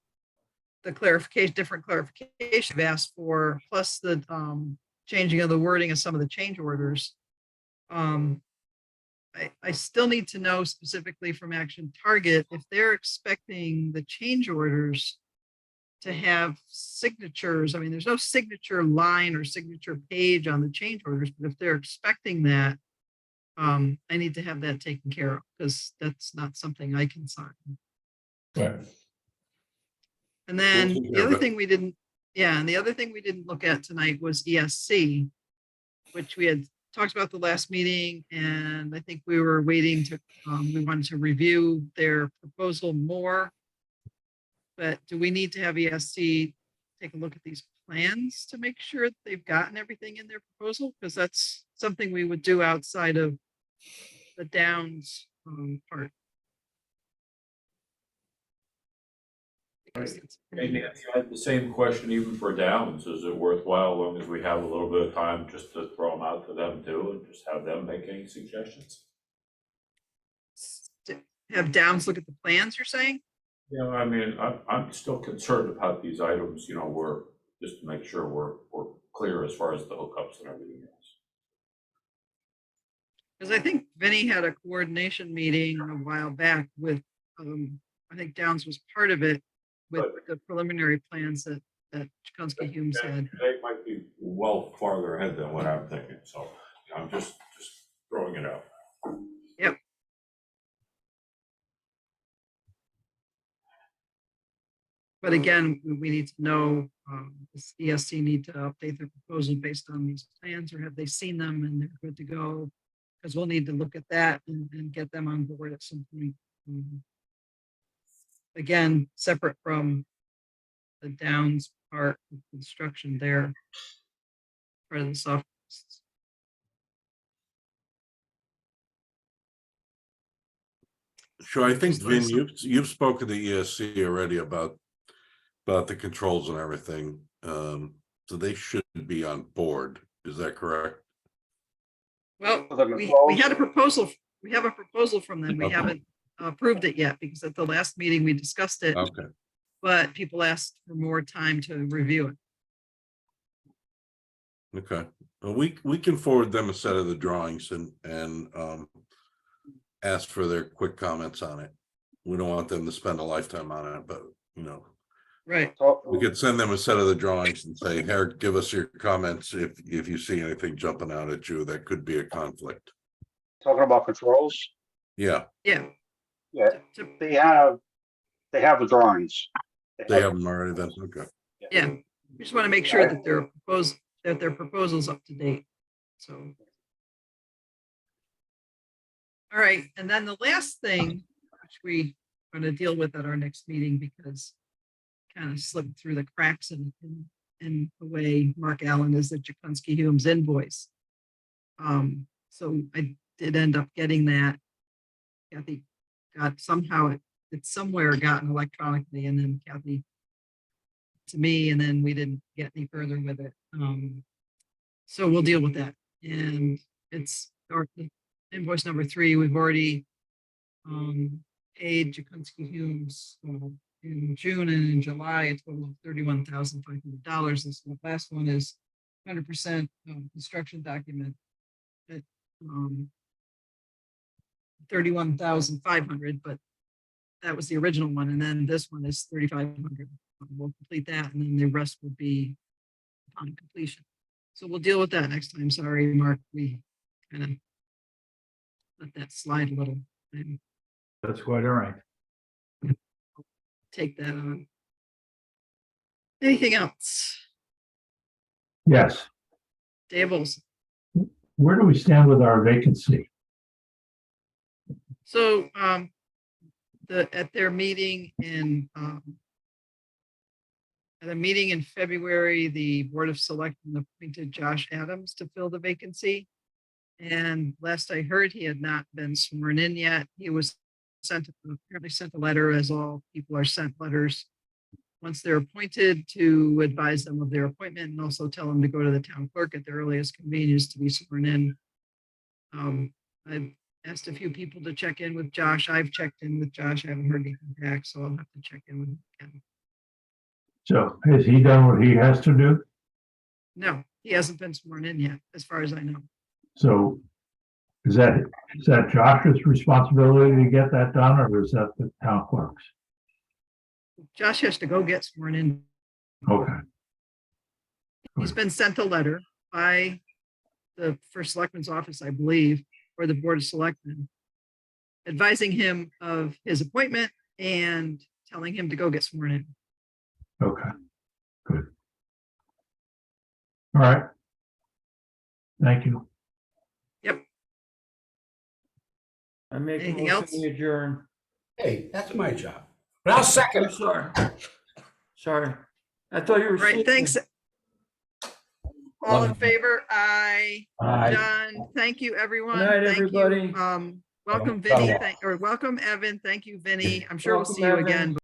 the clarification, different clarification you've asked for, plus the changing of the wording of some of the change orders. I still need to know specifically from Action Target if they're expecting the change orders to have signatures. I mean, there's no signature line or signature page on the change orders, but if they're expecting that, I need to have that taken care of because that's not something I can sign. Right. And then take care the of other it. thing we didn't, and the other thing we didn't look at tonight was ESC, which we had talked about the last meeting, and I think we were waiting to, we wanted to review their proposal more. But do we need to have ESC take a look at these plans to make sure that they've gotten everything in their proposal? Because that's something we would do outside of the Downs part. Because it's Hey, pretty- Nancy, I had the same question even for Downs. Is it worthwhile, as long as we have a little bit of time, just to throw them out to them too, and just have them make any suggestions? Have Downs look at the plans, you're saying? Yeah, I mean, I'm still concerned about these items, we're, just to make sure we're clear as far as the hookups and everything else. Because I think Vinny had a coordination meeting a while back with, I think Downs was part of it with the preliminary plans that Chikunsky Humes had. They might be well farther ahead than what I'm thinking, so I'm just throwing it out. Yep. But again, we need to know, does ESC need to update their proposal based on these plans, or have they seen them and they're good to go? Because we'll need to look at that and get them on board at some point. Again, separate from the Downs part of construction there. Part of the soft. Sure, I think Just let Vin, us you've spoken to ESC already about the controls and everything. So they should be on board. Is that correct? Well, For the we had a controls? proposal, we have a proposal from them. We Okay. haven't approved it yet because at the last meeting we discussed it, Okay, but people asked for more time to review it. Okay, well, we can forward them a set of the drawings and ask for their quick comments on it. We don't want them to spend a lifetime on it, but Right. we could send them a set of the drawings and say, here, give us your comments if you see anything jumping out at you, that could be a conflict. Talking about controls, Yeah, Yeah. yeah, To- they have the drawings. they have them already then, okay. Yeah, we just want to make sure that their proposal's up to date, so. All right, and then the last thing, which we are going to deal with at our next meeting because kind of slipped through the cracks in the way Mark Allen is the Jakunski Humes invoice. So I did end up getting that. Kathy got somehow it's somewhere gotten electronically, and then Kathy to me, and then we didn't get any further with it. So we'll deal with that. And it's our invoice number 3. We've already paid Jakunski Humes in June and in July a total of $31,500. This last one is 100% construction document at 31,500, but that was the original one, and then this one is 3,500. We'll complete that, and then the rest will be upon completion. So we'll deal with that next time. Sorry, Mark, we kind of let that slide a little. And That's quite all right. take that on. Anything else? Yes. Dables. Where do we stand with our vacancy? So at their meeting in at a meeting in February, the Board of Selectmen appointed Josh Adams to fill the vacancy. And last I heard, he had not been sworn in yet. He was apparently sent a letter, as all people are sent letters once they're appointed, to advise them of their appointment and also tell them to go to the town clerk at the earliest convenience to be sworn in. I've asked a few people to check in with Josh. I've checked in with Josh. I haven't heard anything back, so I'll have to check in with him again. So has he done what he has to do? No, he hasn't been sworn in yet, as far as I know. So is that Josh's responsibility to get that done, or is that the town clerk's? Josh has to go get sworn in. Okay. He's been sent a letter by the first selectman's office, I believe, or the Board of Selectmen, advising him of his appointment and telling him to go get sworn in. Okay, good. All right. Thank you. Yep. I make a Anything motion else? to adjourn. Hey, that's my job. But I'll second I'm it. sorry. Sorry. I thought you were. Right, sleeping. thanks. All in favor? Aye. Aye. Done. Thank you, everyone. Good night, Thank you. everybody. Welcome, Vinny. Welcome, Evan. Thank you, Vinny. I'm sure we'll Welcome, see you Evan. again.